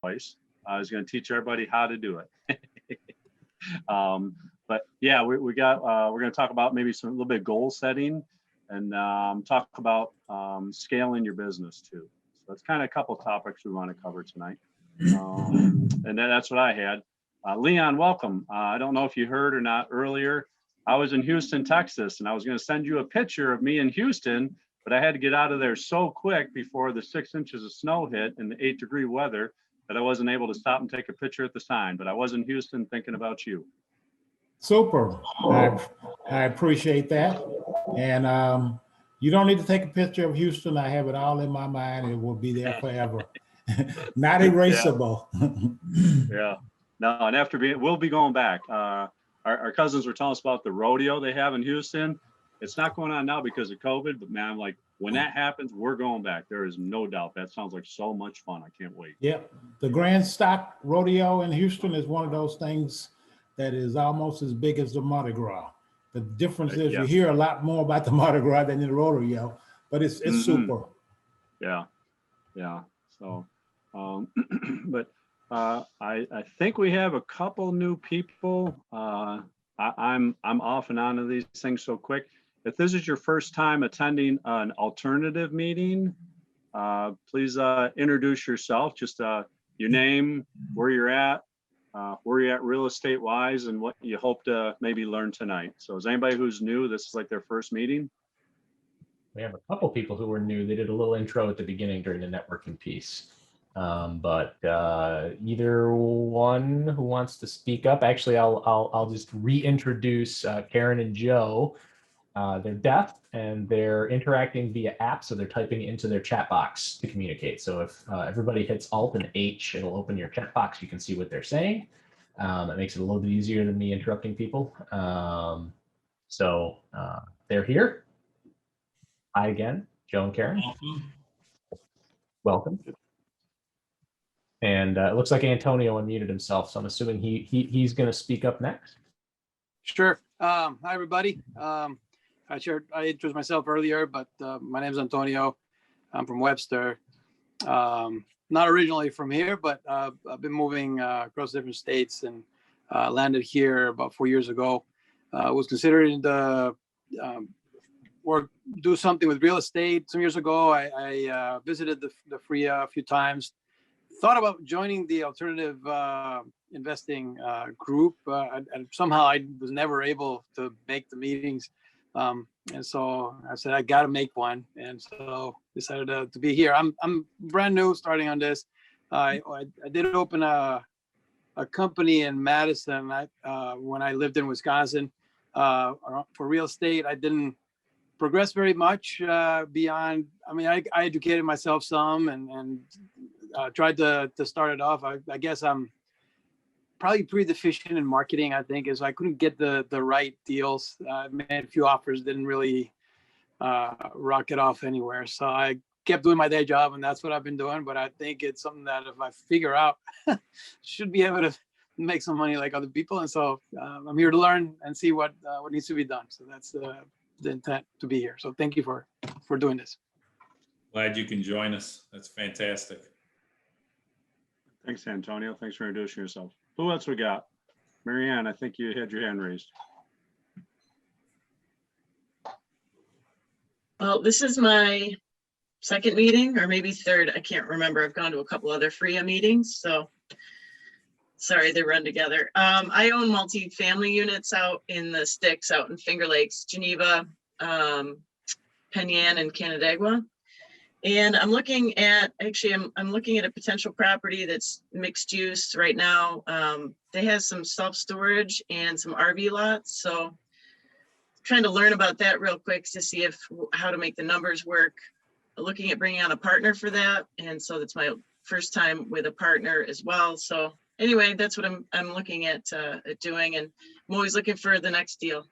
voice. I was going to teach everybody how to do it. But yeah, we're going to talk about maybe a little bit goal setting and talk about scaling your business too. So that's kind of a couple of topics we want to cover tonight. And that's what I had. Leon, welcome. I don't know if you heard or not earlier. I was in Houston, Texas, and I was going to send you a picture of me in Houston, but I had to get out of there so quick before the 6 inches of snow hit and the 8-degree weather that I wasn't able to stop and take a picture at the sign. But I was in Houston thinking about you. Super. I appreciate that. And you don't need to take a picture of Houston. I have it all in my mind. It will be there forever. Not erasable. Yeah. No, and we'll be going back. Our cousins were telling us about the rodeo they have in Houston. It's not going on now because of COVID, but man, I'm like, when that happens, we're going back. There is no doubt. That sounds like so much fun. I can't wait. Yep. The Grand Stock Rodeo in Houston is one of those things that is almost as big as the Mardi Gras. The difference is you hear a lot more about the Mardi Gras than the rodeo, but it's super. Yeah. Yeah. So, but I think we have a couple new people. I'm off and on to these things so quick. If this is your first time attending an alternative meeting, please introduce yourself. Just your name, where you're at real estate wise, and what you hope to maybe learn tonight. So is anybody who's new, this is like their first meeting? We have a couple people who were new. They did a little intro at the beginning during the networking piece. But either one who wants to speak up, actually, I'll just reintroduce Karen and Joe. They're deaf and they're interacting via app, so they're typing into their chat box to communicate. So if everybody hits Alt and H, it'll open your chat box. You can see what they're saying. It makes it a little bit easier than me interrupting people. So they're here. Hi again, Joe and Karen. Welcome. And it looks like Antonio unmuted himself, so I'm assuming he's going to speak up next. Sure. Hi, everybody. I introduced myself earlier, but my name is Antonio. I'm from Webster. Not originally from here, but I've been moving across different states and landed here about 4 years ago. Was considering to do something with real estate. Some years ago, I visited the FFREIA a few times. Thought about joining the alternative investing group, and somehow I was never able to make the meetings. And so I said, I got to make one. And so decided to be here. I'm brand new starting on this. I did open a company in Madison when I lived in Wisconsin for real estate. I didn't progress very much beyond, I mean, I educated myself some and tried to start it off. I guess I'm probably pretty deficient in marketing, I think, is I couldn't get the right deals. I made a few offers, didn't really rock it off anywhere. So I kept doing my day job, and that's what I've been doing. But I think it's something that if I figure out, should be able to make some money like other people. And so I'm here to learn and see what needs to be done. So that's the intent to be here. So thank you for doing this. Glad you can join us. That's fantastic. Thanks, Antonio. Thanks for introducing yourself. Who else we got? Marianne, I think you had your hand raised. Well, this is my second meeting, or maybe third. I can't remember. I've gone to a couple other FFREIA meetings, so sorry, they run together. I own multi-family units out in the sticks, out in Finger Lakes, Geneva, Penn Yan, and Canandaigua. And I'm looking at, actually, I'm looking at a potential property that's mixed use right now. They have some self-storage and some RV lots. So trying to learn about that real quick to see how to make the numbers work. Looking at bringing on a partner for that. And so that's my first time with a partner as well. So anyway, that's what I'm looking at doing. And I'm always looking for the next deal.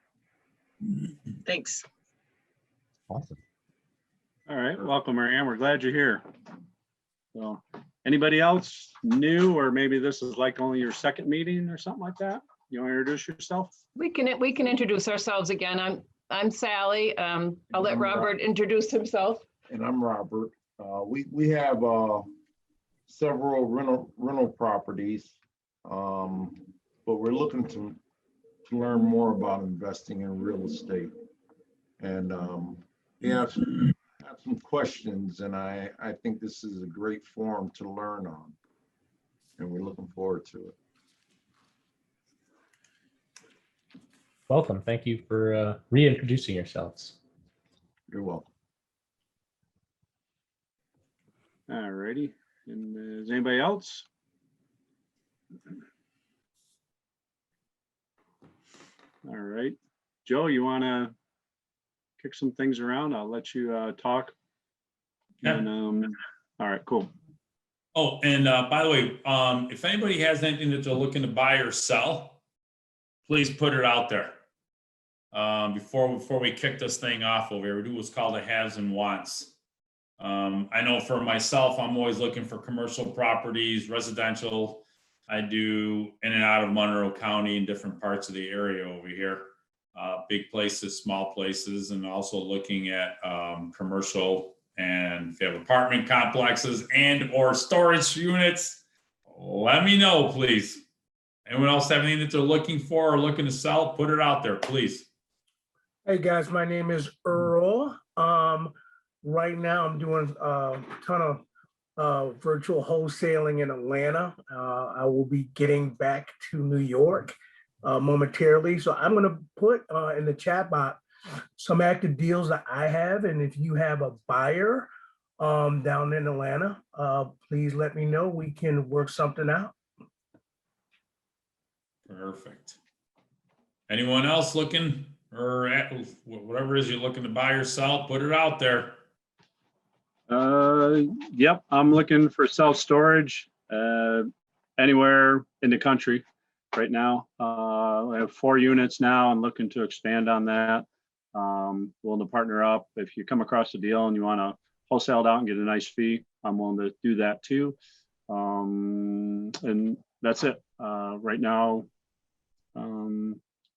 Thanks. Awesome. All right, welcome, Marianne. We're glad you're here. So, anybody else new, or maybe this is like only your second meeting or something like that? You want to introduce yourself? We can introduce ourselves again. I'm Sally. I'll let Robert introduce himself. And I'm Robert. We have several rental properties, but we're looking to learn more about investing in real estate. And we have some questions, and I think this is a great forum to learn on, and we're looking forward to it. Welcome. Thank you for reintroducing yourselves. You're welcome. All righty. And is anybody else? All right. Joe, you want to kick some things around? I'll let you talk. Yeah. And, all right, cool. Oh, and by the way, if anybody has anything that they're looking to buy or sell, please put it out there. Before we kick this thing off over here, we do what's called a haves and wants. I know for myself, I'm always looking for commercial properties, residential. I do in and out of Monroe County and different parts of the area over here. Big places, small places, and also looking at commercial, and if you have apartment complexes and or storage units, let me know, please. Anyone else have anything that they're looking for or looking to sell? Put it out there, please. Hey guys, my name is Earl. Right now I'm doing a ton of virtual wholesaling in Atlanta. I will be getting back to New York momentarily. So I'm gonna put in the chat box some active deals that I have. And if you have a buyer down in Atlanta, please let me know. We can work something out. Perfect. Anyone else looking, or whatever it is you're looking to buy or sell, put it out there. Yep, I'm looking for self-storage anywhere in the country right now. I have 4 units now and looking to expand on that. Willing to partner up. If you come across a deal and you want to wholesale it out and get a nice fee, I'm willing to do that too. And that's it right now.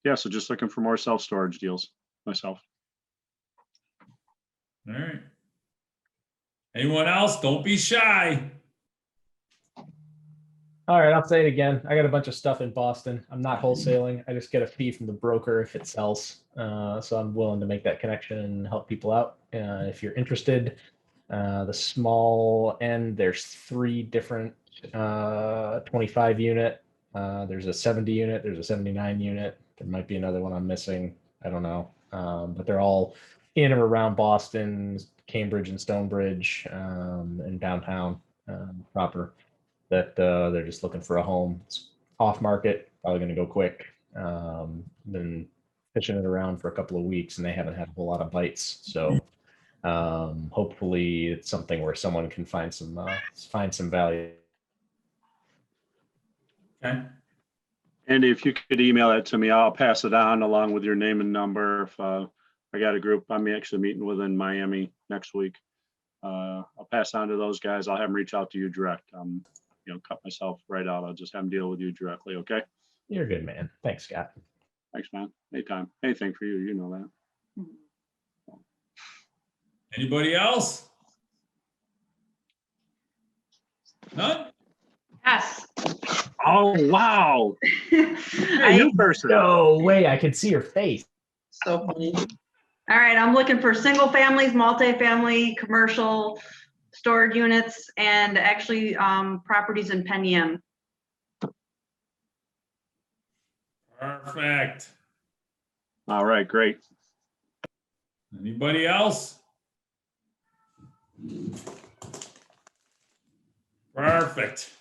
Yeah, so just looking for more self-storage deals myself. All right. Anyone else? Don't be shy. All right, I'll say it again. I got a bunch of stuff in Boston. I'm not wholesaling. I just get a fee from the broker if it sells. So I'm willing to make that connection and help people out. If you're interested, the small end, there's 3 different 25 unit. There's a 70 unit. There's a 79 unit. There might be another one I'm missing. I don't know. But they're all in or around Boston, Cambridge and Stonebridge, and downtown proper. That they're just looking for a home. It's off market, probably going to go quick. Been fishing it around for a couple of weeks and they haven't had a whole lot of bites. So hopefully it's something where someone can find some value. Okay. And if you could email that to me, I'll pass it on along with your name and number. If I got a group I'm actually meeting with in Miami next week, I'll pass on to those guys. I'll have them reach out to you direct. Cut myself right out. I'll just have them deal with you directly. Okay. You're a good man. Thanks, Scott. Thanks, man. Anytime. Anything for you. You know that. Anybody else? None? Yes. Oh, wow. Hey, new person. No way. I can see your face. So funny. All right, I'm looking for single families, multifamily, commercial, storage units, and actually properties in Penn. Perfect. All right, great. Anybody else? Perfect.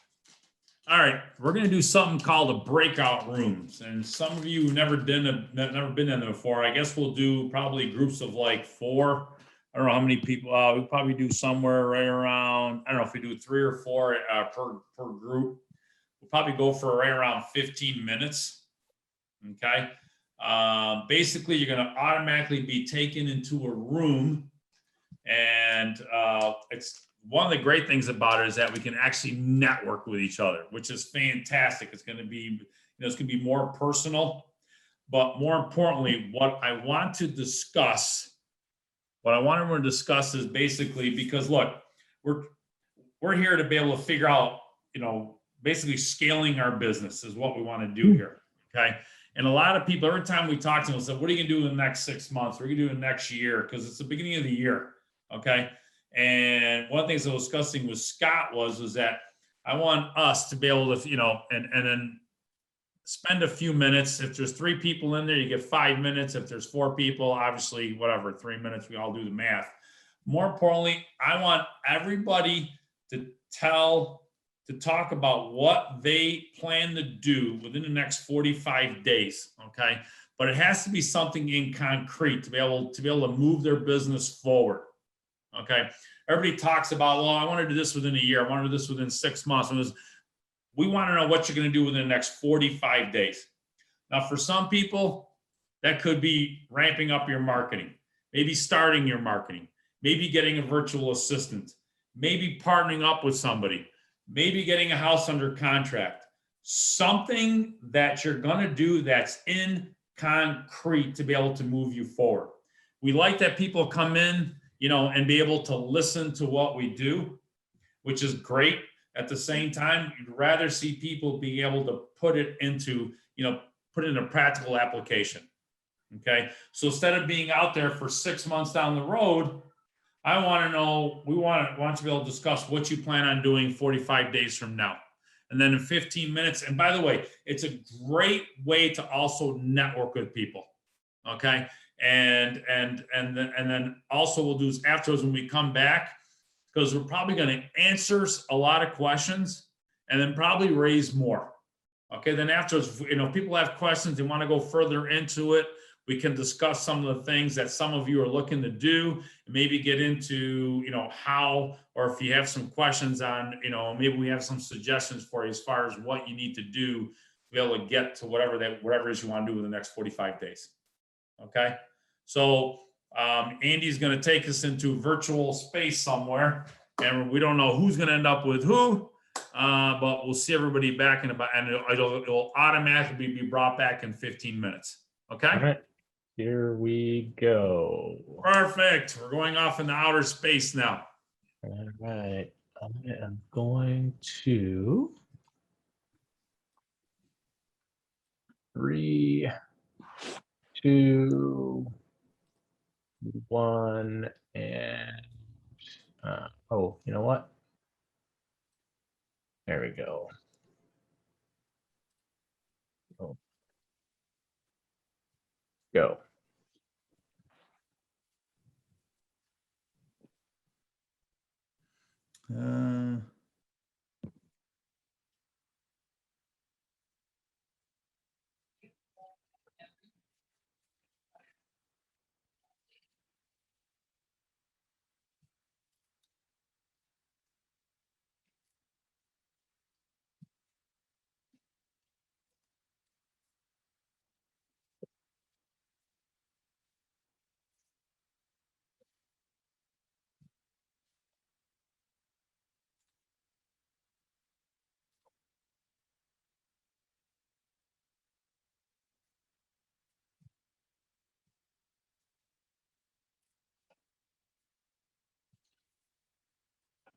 All right, we're going to do something called a breakout rooms, and some of you never been in them before. I guess we'll do probably groups of like 4. I don't know how many people. We'll probably do somewhere right around. I don't know if we do 3 or 4 per group. We'll probably go for right around 15 minutes. Okay. Basically, you're going to automatically be taken into a room, and it's. One of the great things about it is that we can actually network with each other, which is fantastic. It's going to be, it's going to be more personal, but more importantly, what I want to discuss is basically, because look, we're here to be able to figure out, basically scaling our business is what we want to do here. Okay. And a lot of people, every time we talk to them, say, what are you gonna do in the next 6 months? What are you gonna do in the next year? Because it's the beginning of the year. Okay. And one of the things I was discussing with Scott was that I want us to be able to, and then spend a few minutes. If there's 3 people in there, you get 5 minutes. If there's 4 people, obviously, whatever, 3 minutes, we all do the math. More importantly, I want everybody to talk about what they plan to do within the next 45 days. Okay. But it has to be something in concrete to be able to move their business forward. Okay. Everybody talks about, well, I want to do this within a year. I want to do this within 6 months. We want to know what you're going to do within the next 45 days. Now, for some people, that could be ramping up your marketing, maybe starting your marketing, maybe getting a virtual assistant, maybe partnering up with somebody, maybe getting a house under contract, something that you're going to do that's in concrete to be able to move you forward. We like that people come in, and be able to listen to what we do, which is great. At the same time, you'd rather see people being able to put it into a practical application. Okay. So instead of being out there for 6 months down the road, I want to know, we want to be able to discuss what you plan on doing 45 days from now. And then in 15 minutes. And by the way, it's a great way to also network with people. Okay. And then also we'll do is afterwards when we come back, because we're probably going to answer a lot of questions and then probably raise more. Okay. Then afterwards, people have questions, they want to go further into it. We can discuss some of the things that some of you are looking to do, and maybe get into, how, or if you have some questions on, maybe we have some suggestions for you as far as what you need to do to be able to get to whatever it is you want to do in the next 45 days. Okay. So Andy's going to take us into virtual space somewhere, and we don't know who's going to end up with who, but we'll see everybody back in about, and it'll automatically be brought back in 15 minutes. Okay. All right. Here we go. Perfect. We're going off into outer space now. All right. I am going to 3, 2, 1, and oh, you know what? There we go. Oh. Go.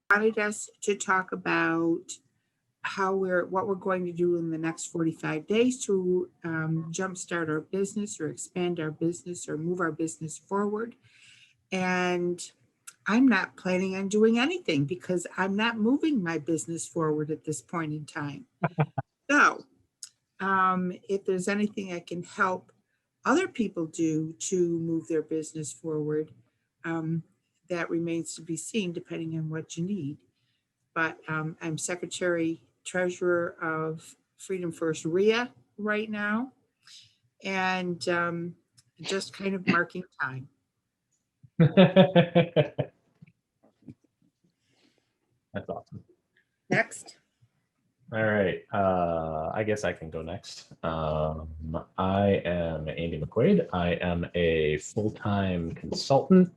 Wanted us to talk about what we're going to do in the next 45 days to jumpstart our business or expand our business or move our business forward. And I'm not planning on doing anything because I'm not moving my business forward at this point in time. So if there's anything I can help other people do to move their business forward, that remains to be seen depending on what you need. But I'm Secretary Treasurer of Freedom First REIA right now, and just kind of marking time. That's awesome. Next. All right. I guess I can go next. I am Andy McQuaid. I am a full-time consultant.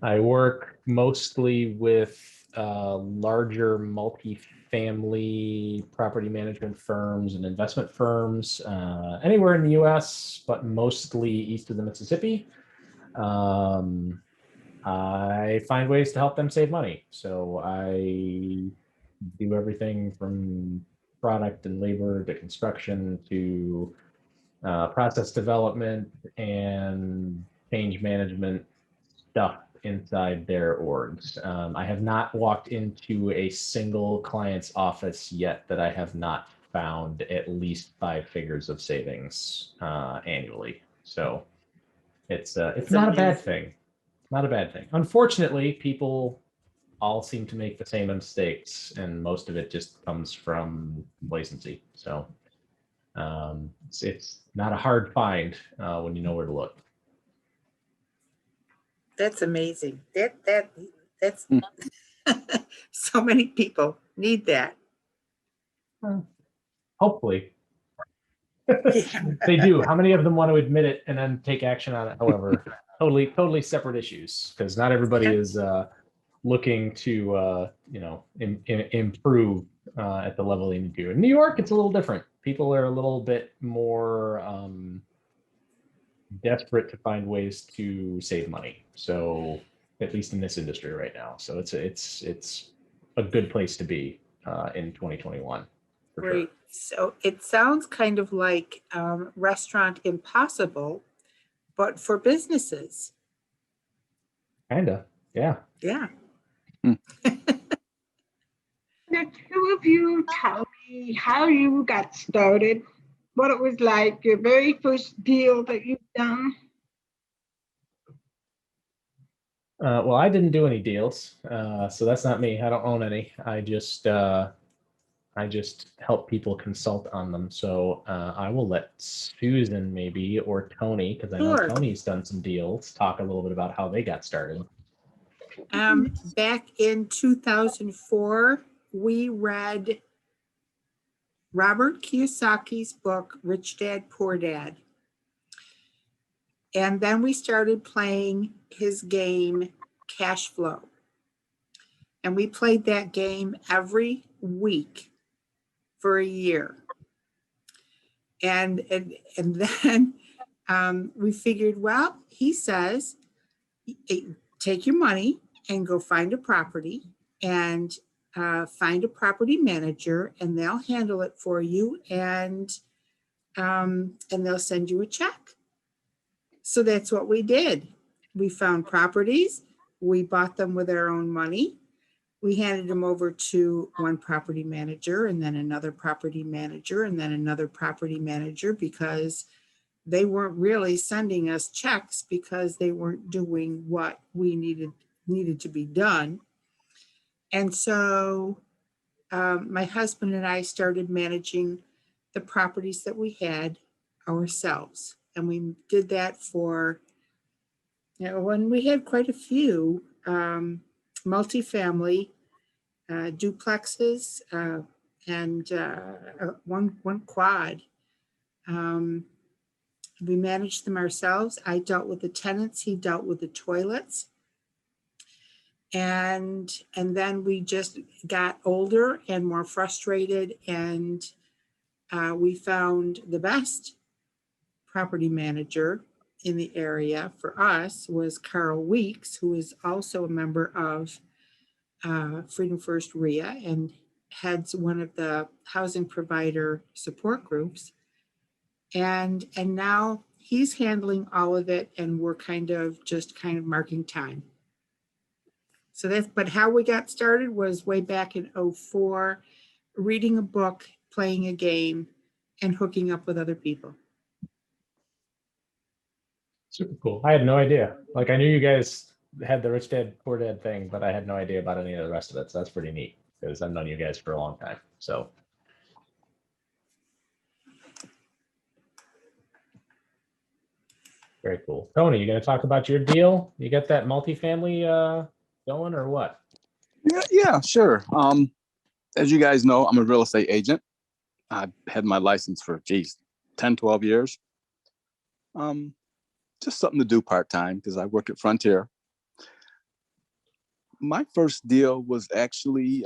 I work mostly with larger multi-family property management firms and investment firms anywhere in the US, but mostly east of the Mississippi. I find ways to help them save money. So I do everything from product and labor to construction to process development and change management stuff inside their orgs. I have not walked into a single client's office yet that I have not found at least 5 figures of savings annually. So it's not a bad thing. Not a bad thing. Unfortunately, people all seem to make the same mistakes, and most of it just comes from complacency. So it's not a hard find when you know where to look. That's amazing. That's so many people need that. Hopefully. They do. How many of them want to admit it and then take action on it? However, totally separate issues, because not everybody is looking to improve at the level they need to. In New York, it's a little different. People are a little bit more desperate to find ways to save money. So at least in this industry right now. So it's a good place to be in 2021. For Great. sure. So it sounds kind of like Restaurant Impossible, but for businesses. Kinda, yeah. Yeah. The two of you tell me how you got started, what it was like, your very first deal that you've done. Well, I didn't do any deals, so that's not me. I don't own any. I just help people consult on them. So I will let Susan maybe, or Tony, because I know Sure. Tony's done some deals, talk a little bit about how they got started. Back in 2004, we read Robert Kiyosaki's book, Rich Dad, Poor Dad. And then we started playing his game, Cash Flow. And we played that game every week for a year. And then we figured, well, he says, take your money and go find a property and find a property manager, and they'll handle it for you, and they'll send you a check. So that's what we did. We found properties, we bought them with our own money. We handed them over to one property manager, and then another property manager, and then another property manager, because they weren't really sending us checks because they weren't doing what we needed to be done. And so my husband and I started managing the properties that we had ourselves. And we did that for, when we had quite a few multifamily duplexes and one quad. We managed them ourselves. I dealt with the tenants, he dealt with the toilets. And then we just got older and more frustrated, and we found the best property manager in the area for us was Carl Weeks, who is also a member of Freedom First REIA and heads one of the housing provider support groups. And now he's handling all of it, and we're kind of marking time. So but how we got started was way back in 2004, reading a book, playing a game, and hooking up with other people. Super cool. I had no idea. Like, I knew you guys had the Rich Dad, Poor Dad thing, but I had no idea about any of the rest of it. So that's pretty neat, because I've known you guys for a long time. So very cool. Tony, you going to talk about your deal? You got that multifamily going or what? Yeah, sure. As you guys know, I'm a real estate agent. I've had my license for 10, 12 years. Just something to do part-time because I work at Frontier. My first deal was actually,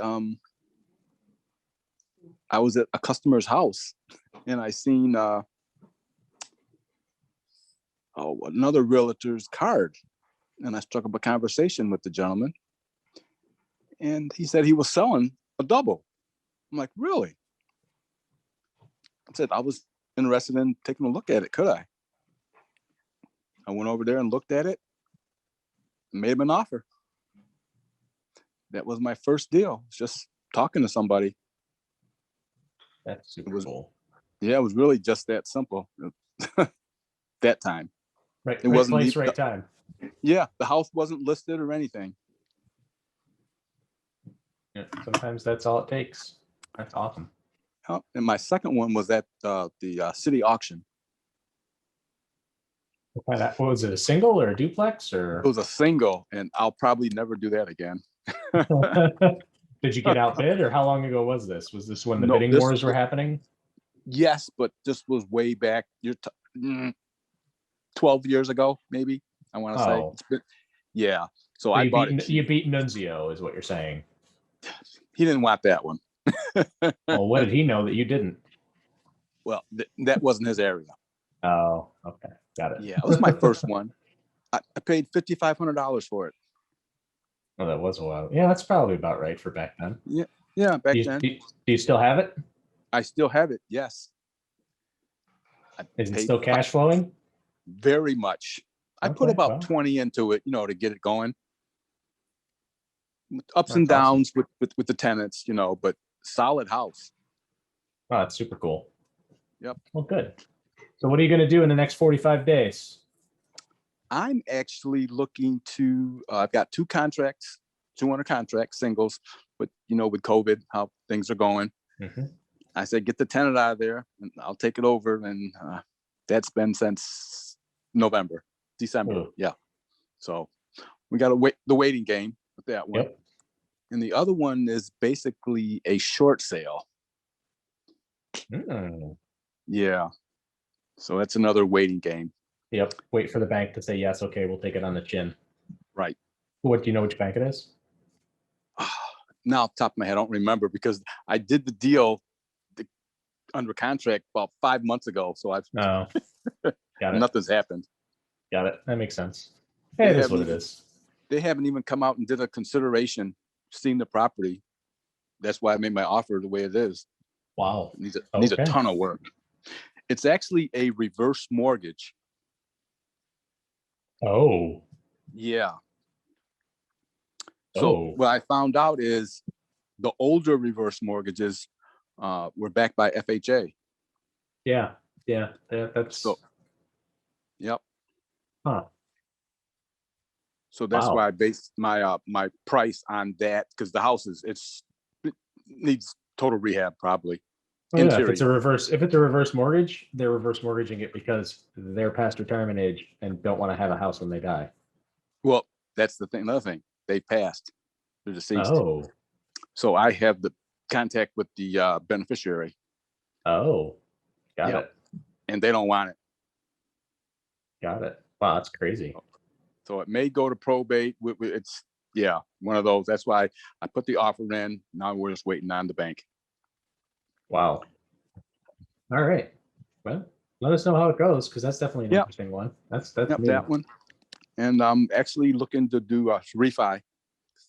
I was at a customer's house and I seen another realtor's card. and I struck up a conversation with the gentleman. And he said he was selling a double. I'm like, really? I said, I was interested in taking a look at it. Could I? I went over there and looked at it, made him an offer. That was my first deal. Just talking to somebody. That's super cool. Yeah, it was really just that simple. That time. Right. It wasn't place, even- right time. Yeah, the house wasn't listed or anything. Yeah, sometimes that's all it takes. That's awesome. And my second one was at the city auction. What was it, a single or a duplex or? It was a single, and I'll probably never do that again. Did you get outbid, or how long ago was this? Was this when the No, bidding this wars were was- happening? Yes, but this was way back. 12 years ago, maybe. I want to say. Oh. It's been, yeah. So So I you bought beat, it. you beat Nunzio, is what you're saying. He didn't want that one. Well, what did he know that you didn't? Well, that wasn't his area. Oh, okay, got it. Yeah, it was my first one. I paid $5,500 for it. Oh, that was a while. Yeah, that's probably about right for back then. Yeah, back Do you, then. do you still have it? I still have it. Yes. I Is it paid still cash flowing? Very much. I put Okay, about well. 20 into it, to get it going. Ups and That's awesome. downs with the tenants, but solid house. Oh, that's super cool. Yep. Well, good. So what are you going to do in the next 45 days? I'm actually looking to, I've got 2 contracts, 2 under contract singles, but with COVID, how things are going. Mhm. I said, get the tenant out of there and I'll take it over. And that's been since December. Ooh. Yeah. So we got to wait the waiting game with that one. Yep. And the other one is basically a short sale. Mm. Yeah. So that's another waiting game. Yep. Wait for the bank to say yes. Okay, we'll take it on the chin. Right. What do you know which bank it is? Now, off the top of my head, I don't remember because I did the deal under contract about 5 months ago. So I've Oh, got it. nothing's happened. Got it. That makes sense. Hey, it is what it is. They haven't even come out and did a consideration, seen the property. That's why I made my offer the way it is. Wow. It needs a Okay. ton of work. It's actually a reverse mortgage. Oh. Yeah. So Oh. what I found out is the older reverse mortgages were backed by FHA. Yeah. Yeah. That's. So, yep. Huh. So that's Wow. why I based my my price on that because the house it needs total rehab probably. Oh, yeah, if Interior. it's a reverse mortgage, they're reverse mortgaging it because they're past retirement age and don't want to have a house when they die. Well, that's the thing. Another thing, they passed. They're deceased. Oh. So I have the contact with the beneficiary, Oh. Got Yep. it. and they don't want it. Got it. Wow, that's crazy. So it may go to probate. It's one of those. That's why I put the offer in. Now we're just waiting on the bank. Wow. All right. Well, let us know how it goes because that's definitely an Yep. interesting one. That's Yep, new. that one. And I'm actually looking to do a refi.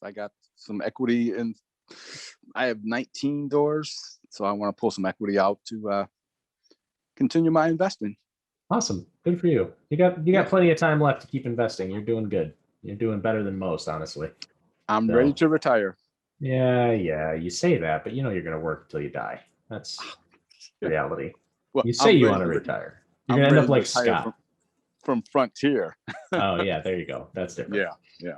I got some equity and I have 19 doors. So I want to pull some equity out to continue my investing. Awesome. Good for you. You got plenty of time left to keep investing. You're doing good. You're doing better than most, honestly. I'm So- ready to retire. Yeah. You say that, but you know you're going to work until you die. That's reality. Well, You say I'm you ready want to to- retire. I'm You're going to end ready up to like retire Scott. from Frontier. Oh, yeah. There you go. That's different. Yeah.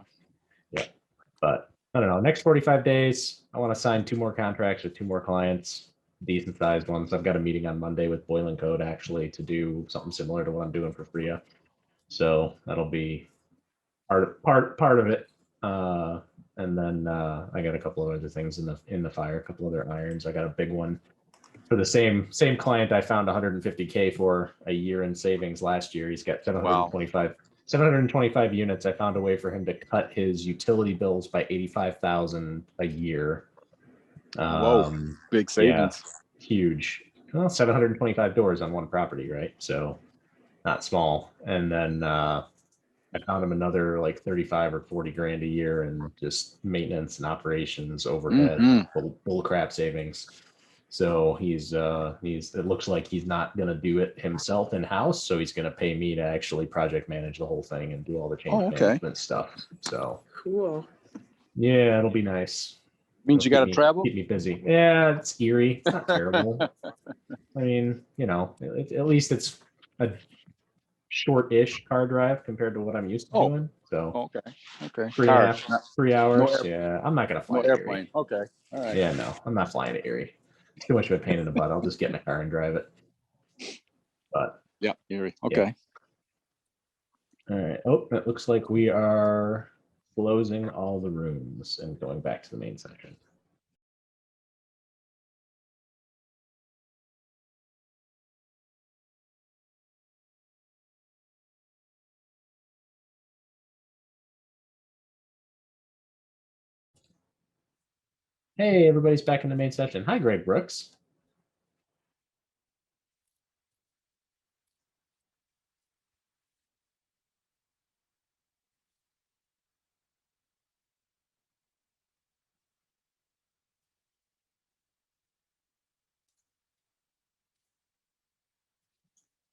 But I don't know. Next 45 days, I want to sign 2 more contracts with 2 more clients, decent sized ones. I've got a meeting on Monday with Boiling Code actually to do something similar to what I'm doing for FFREIA. So that'll be part of it. And then I got a couple of other things in the fire, a couple other irons. I got a big one for the same client I found 150K for a year in savings last year. He's got 725 units. I found a way for him to cut his utility bills by 85,000 a year. Whoa, big savings. Yeah, huge. Well, 725 doors on one property, right? So not small. And then I found him another like 35 or 40 grand a year and just maintenance and operations overhead, bull crap savings. So he's it looks like he's not going to do it himself in house. So he's going to pay me to actually project manage the whole thing and do all the change management stuff. So Cool. yeah, it'll be nice. Means you got to travel. Keep me busy. Yeah, it's Erie. It's not terrible. I mean, you know, at least it's a short-ish car drive compared to what I'm used to doing. So Okay. 3 hours. No Yeah, I'm not gonna fly No to airplane. Erie. Okay. All right. Yeah, no, I'm not flying to Erie. It's too much of a pain in the butt. I'll just get in a car and drive it. But yeah, Erie. Okay. All right. Oh, it looks like we are closing all the rooms and going back to the main section. Hey, everybody's back in the main section. Hi, Greg Brooks.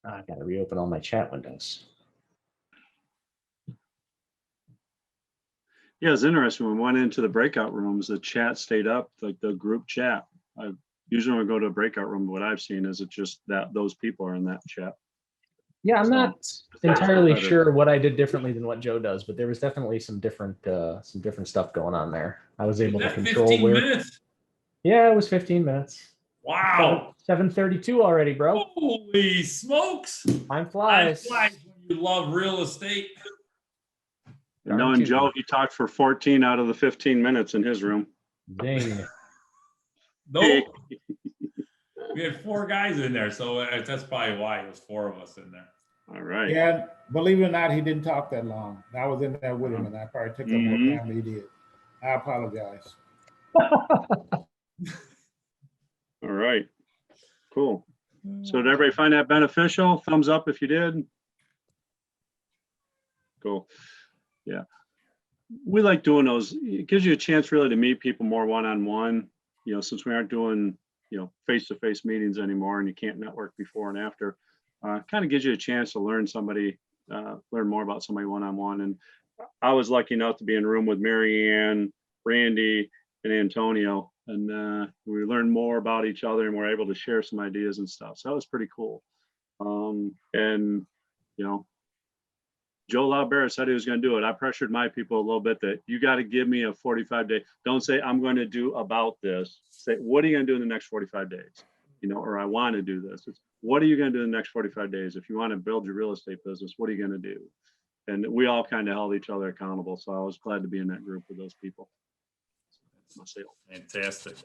I've got to reopen all my chat windows. Yeah, it's interesting. When we went into the breakout rooms, the chat stayed up, like the group chat. I usually when I go to a breakout room, what I've seen is it's just that those people are in that chat. Yeah, I'm So, not entirely sure what I did differently than what Joe does, but there was definitely some different stuff going on there. I was able to control 15 where. minutes? Yeah, it was 15 minutes. Wow. 7:32 already, bro. Holy smokes. Time flies. Time flies when you love real estate. And knowing Joe, he talked for 14 out of the 15 minutes in his room. Ding. Nope. We had 4 guys in there, so that's probably why it was 4 of us in there. All right. Yeah, believe it or not, he didn't talk that long. I was in there with him, and I probably took up more time than he did. I apologize. All right. Cool. So did everybody find that beneficial? Thumbs up if you did. Cool. Yeah. We like doing those. It gives you a chance really to meet people more one-on-one, you know, since we aren't doing, you know, face-to-face meetings anymore and you can't network before and after. Kind of gives you a chance to learn somebody, learn more about somebody one-on-one. And I was lucky enough to be in a room with Mary Ann, Randy, and Antonio, and we learned more about each other and we're able to share some ideas and stuff. So that was pretty cool. And, you know, Joe Laubera said he was going to do it. I pressured my people a little bit that you got to give me a 45-day. Don't say I'm going to do about this. Say, what are you going to do in the next 45 days? You know, or I want to do this. It's, what are you going to do in the next 45 days? If you want to build your real estate business, what are you going to do? And we all kind of held each other accountable. So I was glad to be in that group with those people. Fantastic.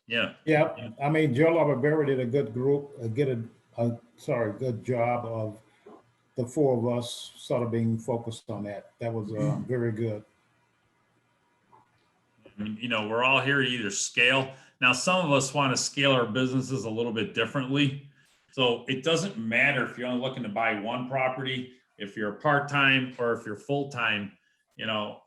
Yeah. Yeah. I mean, Joe Laubera did a good group, good job of the 4 of us sort of being focused on that. That was very good. You know, we're all here to either scale. Now, some of us want to scale our businesses a little bit differently. So it doesn't matter if you're only looking to buy 1 property, if you're part-time or if you're full-time, you know,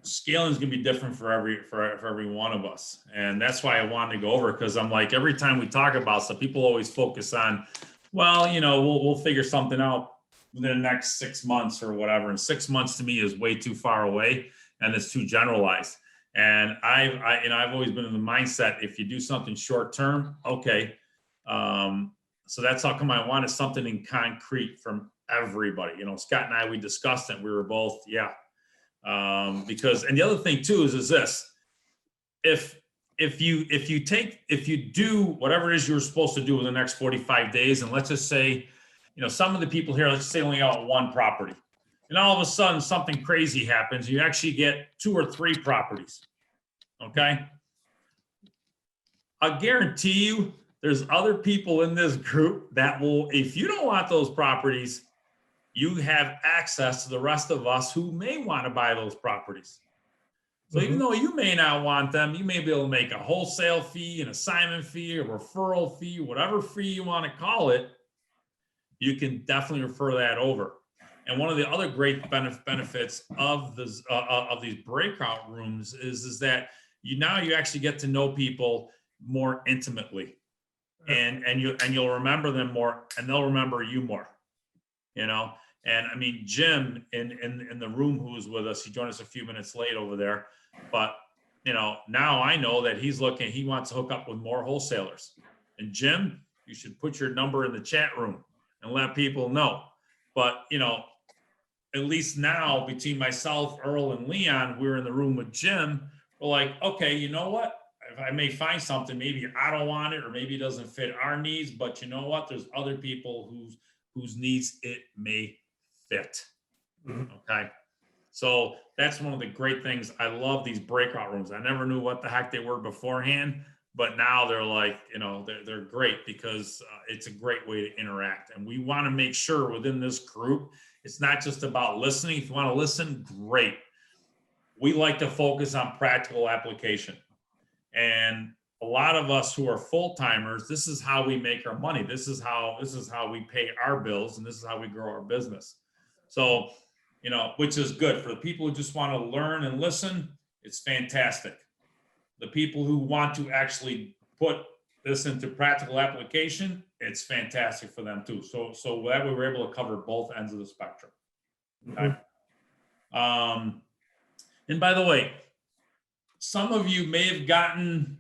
scaling is going to be different for every one of us. And that's why I wanted to go over, because I'm like, every time we talk about stuff, people always focus on, well, you know, we'll figure something out within the next 6 months or whatever. And 6 months to me is way too far away and it's too generalized. And I've always been in the mindset, if you do something short term, okay. So that's how come I wanted something in concrete from everybody. You know, Scott and I, we discussed it. We were both, yeah. Because, and the other thing too is this, if you do whatever it is you were supposed to do in the next 45 days, and let's just say, you know, some of the people here, let's say only got 1 property, and all of a sudden something crazy happens, you actually get 2 or 3 properties. Okay. I guarantee you there's other people in this group that will, if you don't want those properties, you have access to the rest of us who may want to buy those properties. So even though you may not want them, you may be able to make a wholesale fee, an assignment fee, a referral fee, whatever fee you want to call it. You can definitely refer that over. And one of the other great benefits of this of these breakout rooms is that you actually get to know people more intimately, and you'll remember them more, and they'll remember you more. You know, and I mean, Jim in the room who was with us, he joined us a few minutes late over there, but you know, now I know that he wants to hook up with more wholesalers. And Jim, you should put your number in the chat room and let people know. But you know, at least now between myself, Earl, and Leon, we're in the room with Jim. We're like, okay, you know what? If I may find something, maybe I don't want it, or maybe it doesn't fit our needs, but you know what? There's other people whose needs it may fit. Okay. So that's one of the great things. I love these breakout rooms. I never knew what the heck they were beforehand, but now they're like, you know, they're great because it's a great way to interact. And we want to make sure within this group, it's not just about listening. If you want to listen, great. We like to focus on practical application. And a lot of us who are full-timers, this is how we make our money. This is how we pay our bills, and this is how we grow our business. So, you know, which is good for the people who just want to learn and listen. It's fantastic. The people who want to actually put this into practical application, it's fantastic for them too. So that way we're able to cover both ends of the spectrum. Okay. And by the way, some of you may have gotten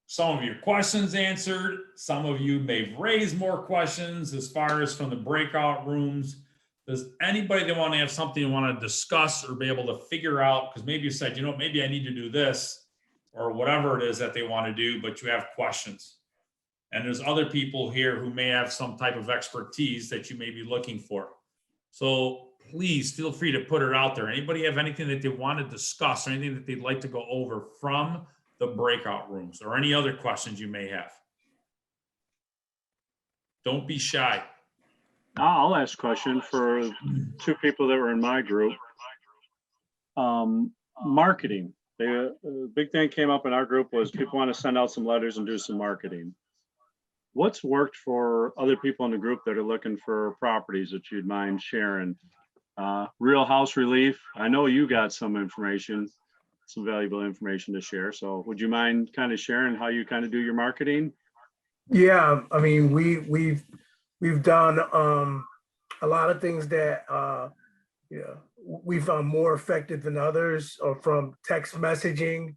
some of your questions answered. Some of you may have raised more questions as far as from the breakout rooms. Does anybody that want to have something you want to discuss or be able to figure out, because maybe you said, you know, maybe I need to do this or whatever it is that they want to do, but you have questions. And there's other people here who may have some type of expertise that you may be looking for. So please feel free to put it out there. Anybody have anything that they want to discuss or anything that they'd like to go over from the breakout rooms or any other questions you may have? Don't be shy. I'll ask a question for two people that were in my group. Marketing. The big thing came up in our group was people want to send out some letters and do some marketing. What's worked for other people in the group that are looking for properties that you'd mind sharing? Real House Relief. I know you got some information, some valuable information to share. So would you mind kind of sharing how you kind of do your marketing? Yeah, I mean, we've done a lot of things that we found more effective than others, or from text messaging,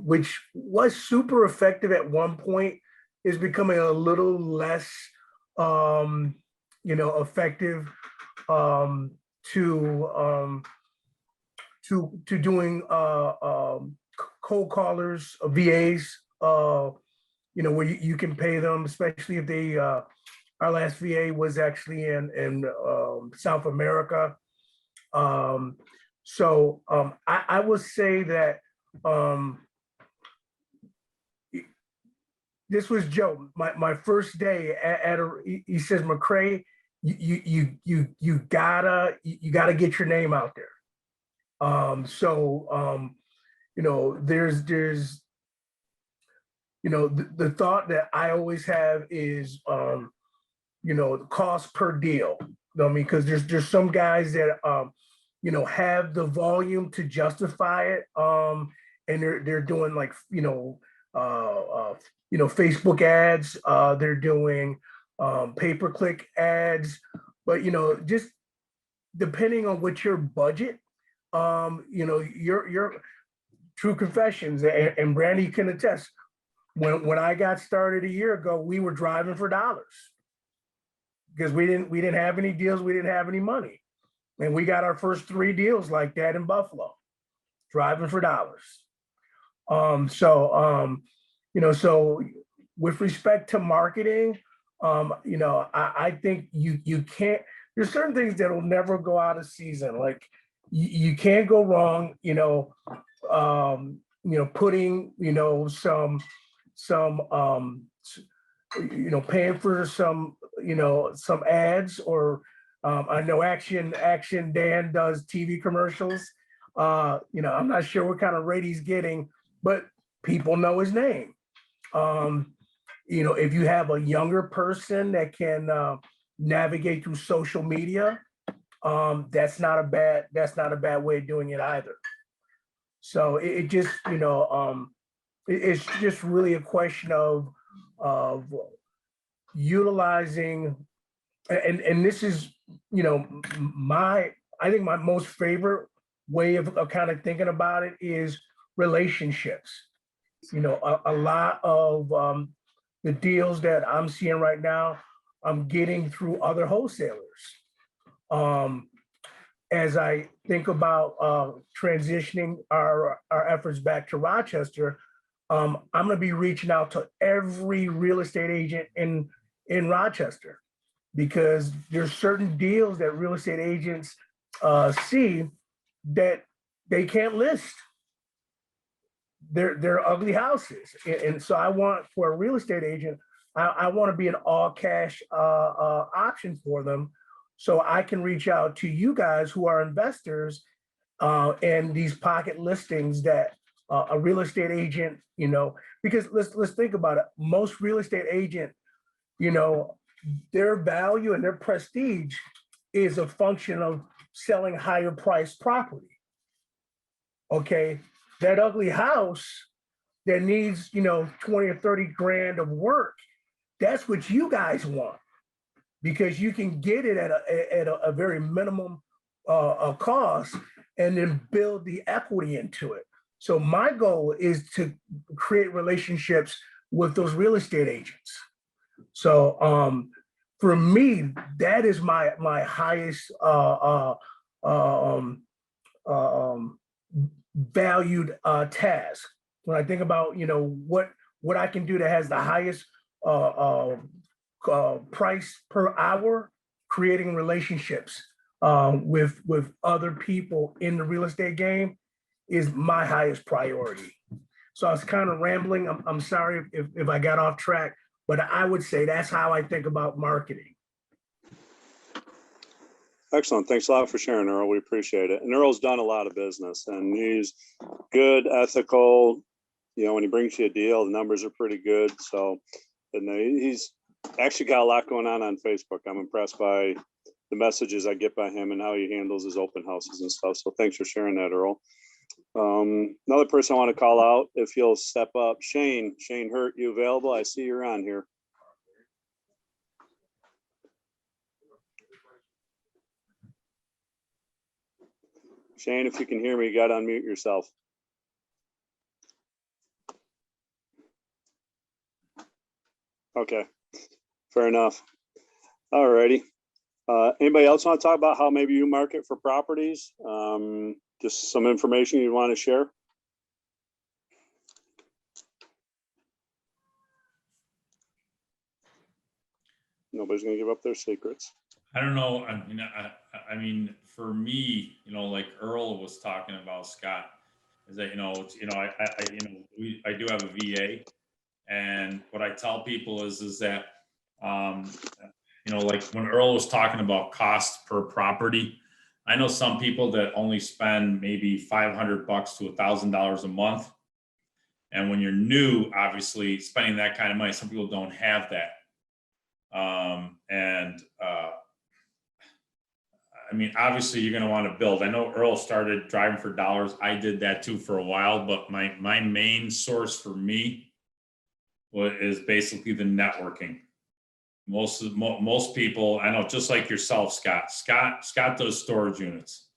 which was super effective at one point, is becoming a little less effective to doing cold callers, VAs, where you can pay them, especially if they our last VA was actually in South America. I would say that this was Joe, my first day he says, McCray, you gotta get your name out there. There's the thought that I always have is the cost per deal. I mean, because there's some guys that have the volume to justify it, and they're doing like Facebook ads, they're doing pay-per-click ads, but just depending on what your budget, your true confessions, and Brandy can attest. When I got started a year ago, we were driving for dollars because we didn't have any deals, we didn't have any money, and we got our first 3 deals like that in Buffalo, driving for dollars. So with respect to marketing, I think you can't. There's certain things that will never go out of season. Like you can't go wrong. Putting some paying for some ads, or I know Action Dan does TV commercials. I'm not sure what kind of rate he's getting, but people know his name. If you have a younger person that can navigate through social media, that's not a bad way of doing it either. So it just, it's just really a question of utilizing, and this is, I think my most favorite way of kind of thinking about it is relationships. A lot of the deals that I'm seeing right now, I'm getting through other wholesalers. As I think about transitioning our efforts back to Rochester, I'm going to be reaching out to every real estate agent in Rochester, because there's certain deals that real estate agents see that they can't list. They're ugly houses. And so I want, for a real estate agent, I want to be an all cash option for them. So I can reach out to you guys who are investors and these pocket listings that a real estate agent, because let's think about it. Most real estate agent, their value and their prestige is a function of selling higher priced property. Okay, that ugly house that needs, 20 or 30 grand of work, that's what you guys want, because you can get it at a very minimum cost and then build the equity into it. So my goal is to create relationships with those real estate agents. So for me, that is my highest valued task. When I think about, what I can do that has the highest price per hour, creating relationships with other people in the real estate game is my highest priority. So I was kind of rambling. I'm sorry if I got off track, but I would say that's how I think about marketing. Excellent. Thanks a lot for sharing, Earl. We appreciate it. And Earl's done a lot of business, and he's good, ethical. When he brings you a deal, the numbers are pretty good. So, and he's actually got a lot going on Facebook. I'm impressed by the messages I get by him and how he handles his open houses and stuff. So thanks for sharing that, Earl. Another person I want to call out, if you'll step up, Shane Hurt, you available? I see you're on here. Shane, if you can hear me, you got to unmute yourself. Okay, fair enough. All righty. Anybody else want to talk about how maybe you market for properties? Just some information you want to share? Nobody's going to give up their secrets. I don't know. I mean, for me, like Earl was talking about, Scott, is that I do have a VA, and what I tell people is that like when Earl was talking about cost per property, I know some people that only spend maybe $500 to $1,000 a month, and when you're new, obviously spending that kind of money, some people don't have that. I mean, obviously you're going to want to build. I know Earl started driving for dollars. I did that too for a while, but my main source for me is basically the networking. Most people, I know, just like yourself, Scott does storage units,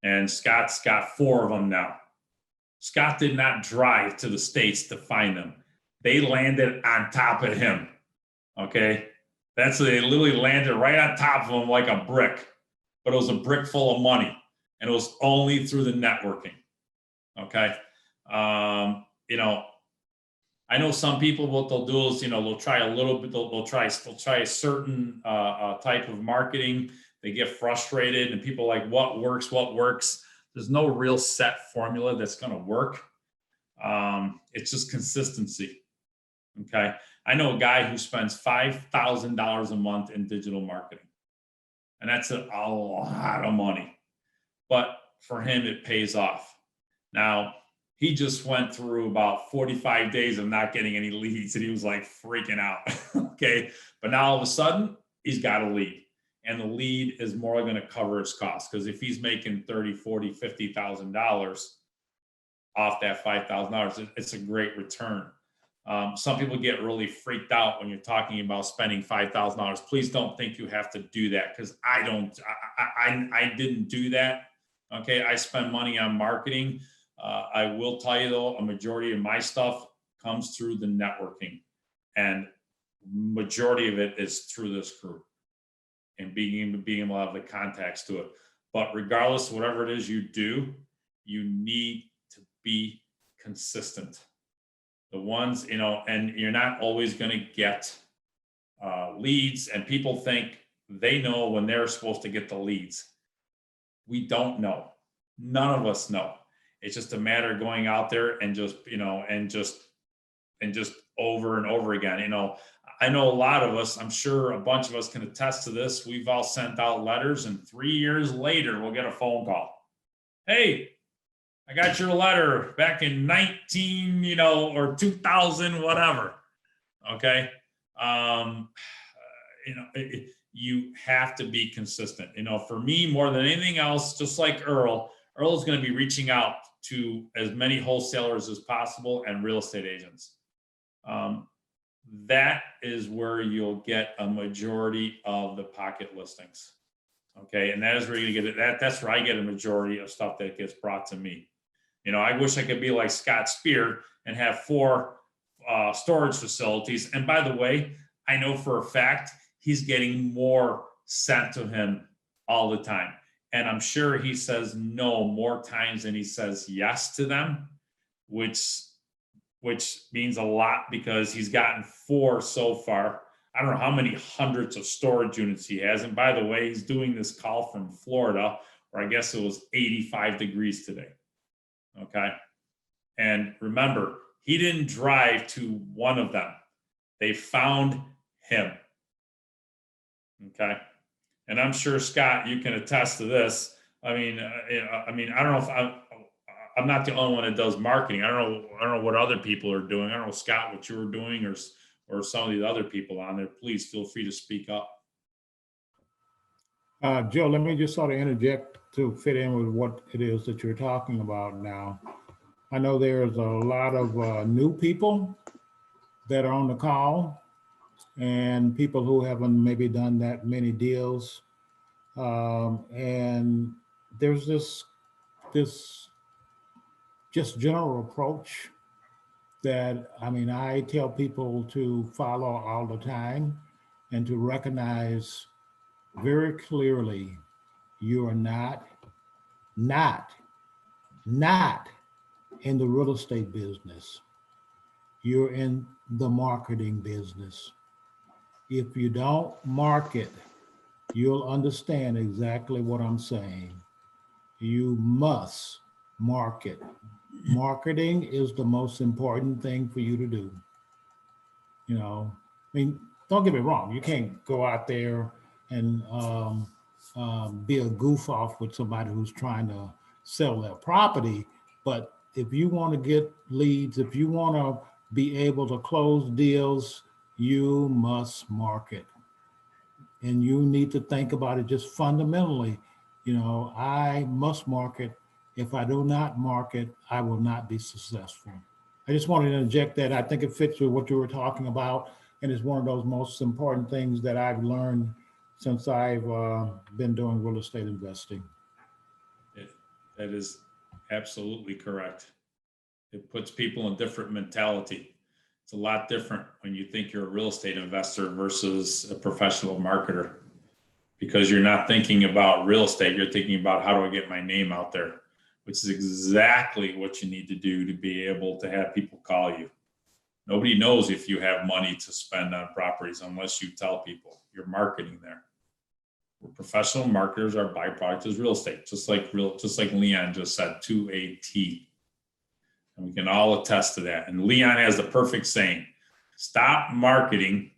and Scott's got 4 of them now. Scott did not drive to the States to find them. They landed on top of him. Okay. They literally landed right on top of him like a brick, but it was a brick full of money, and it was only through the networking. Okay. I know some people, what they'll do is, they'll try a little bit, they'll try a certain type of marketing. They get frustrated, and people are like, what works? There's no real set formula that's going to work. It's just consistency. Okay. I know a guy who spends $5,000 a month in digital marketing, and that's a lot of money, but for him, it pays off. Now, he just went through about 45 days of not getting any leads, and he was like freaking out. Okay. But now all of a sudden he's got a lead. And the lead is more going to cover his costs, because if he's making $30,000, $40,000, $50,000 off that $5,000, it's a great return. Some people get really freaked out when you're talking about spending $5,000. Please don't think you have to do that, because I didn't do that. Okay, I spend money on marketing. I will tell you though, a majority of my stuff comes through the networking, and majority of it is through this group and being able to have the contacts to it. But regardless, whatever it is you do, you need to be consistent. The ones, you know, and you're not always going to get leads, and people think they know when they're supposed to get the leads. We don't know. None of us know. It's just a matter of going out there and just, you know, and just over and over again. You know, I know a lot of us, I'm sure a bunch of us can attest to this. We've all sent out letters, and 3 years later, we'll get a phone call. Hey, I got your letter back in 19, you know, or 2000, whatever. Okay. You know, you have to be consistent. You know, for me, more than anything else, just like Earl is going to be reaching out to as many wholesalers as possible and real estate agents. That is where you'll get a majority of the pocket listings. Okay. And that is where you get it. That's where I get a majority of stuff that gets brought to me. You know, I wish I could be like Scott Spear and have 4 storage facilities. And by the way, I know for a fact he's getting more sent to him all the time. And I'm sure he says no more times than he says yes to them, which means a lot, because he's gotten 4 so far. I don't know how many hundreds of storage units he has. And by the way, he's doing this call from Florida, where I guess it was 85 degrees today. Okay. And remember, he didn't drive to one of them. They found him. Okay. And I'm sure, Scott, you can attest to this. I mean, I don't know if I'm not the only one that does marketing. I don't know what other people are doing. I don't know, Scott, what you were doing, or some of the other people on there. Please feel free to speak up. Joe, let me just sort of interject to fit in with what it is that you're talking about now. I know there's a lot of new people that are on the call, and people who haven't maybe done that many deals. And there's this just general approach that, I mean, I tell people to follow all the time, and to recognize very clearly, you are not in the real estate business. You're in the marketing business. If you don't market, you'll understand exactly what I'm saying. You must market. Marketing is the most important thing for you to do. You know, I mean, don't get me wrong. You can't go out there and be a goof off with somebody who's trying to sell their property. But if you want to get leads, if you want to be able to close deals, you must market. And you need to think about it just fundamentally. You know, I must market. If I do not market, I will not be successful. I just wanted to interject that. I think it fits with what you were talking about, and it's one of those most important things that I've learned since I've been doing real estate investing. That is absolutely correct. It puts people in different mentality. It's a lot different when you think you're a real estate investor versus a professional marketer, because you're not thinking about real estate. You're thinking about, how do I get my name out there, which is exactly what you need to do to be able to have people call you. Nobody knows if you have money to spend on properties unless you tell people. You're marketing there. We're professional marketers. Our byproduct is real estate, just like Leon just said, to a T. And we can all attest to that. And Leon has the perfect saying: stop marketing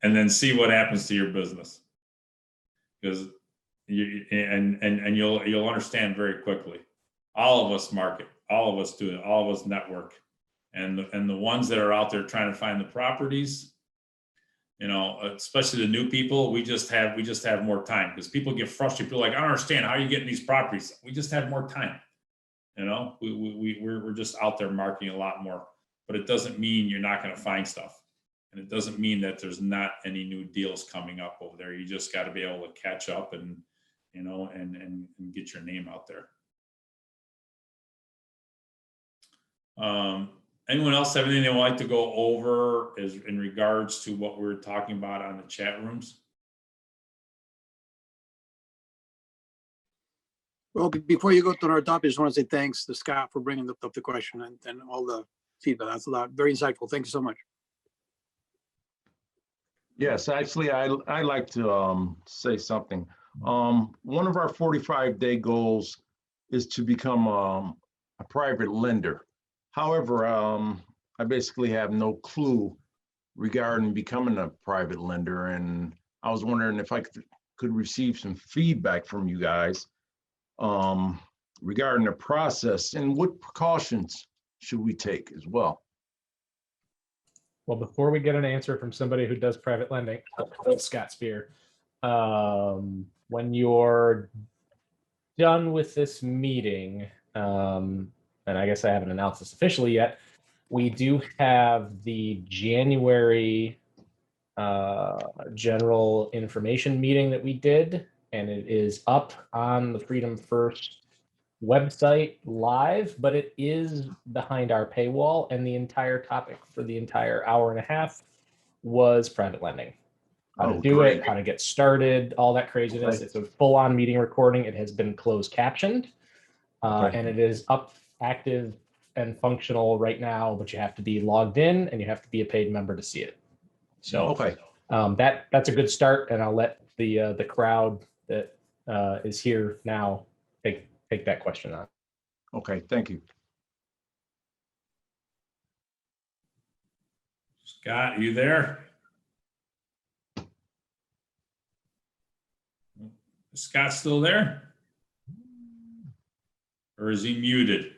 and then see what happens to your business. Because you'll understand very quickly. All of us market, all of us do it, all of us network. And the ones that are out there trying to find the properties, You know, especially the new people, we just have more time because people get frustrated. People are like, I don't understand how you getting these properties. We just have more time. You know, we're just out there marketing a lot more, but it doesn't mean you're not going to find stuff. And it doesn't mean that there's not any new deals coming up over there. You just got to be able to catch up and, you know, and get your name out there. Anyone else have anything they would like to go over as in regards to what we're talking about on the chat rooms? Well, before you go to our topic, I just want to say thanks to Scott for bringing up the question and all the feedback. That's a lot, very insightful. Thank you so much. Yes, actually, I like to say something. One of our 45-day goals is to become a private lender. However, I basically have no clue regarding becoming a private lender, and I was wondering if I could receive some feedback from you guys regarding the process and what precautions should we take as well. Well, before we get an answer from somebody who does private lending, Scott Spear, when you're done with this meeting, and I guess I haven't announced this officially yet, we do have the January general information meeting that we did, and it is up on the Freedom First website live, but it is behind our paywall, and the entire topic for the entire hour and a half was private lending. How to do it, how to get started, all that craziness. It's a full-on meeting recording. It has been closed captioned, and it is up, active, and functional right now, but you have to be logged in and you have to be a paid member to see it. So that's a good start, and I'll let the crowd that is here now take that question on. Okay, thank you. Scott, you there? Is Scott still there? Or is he muted?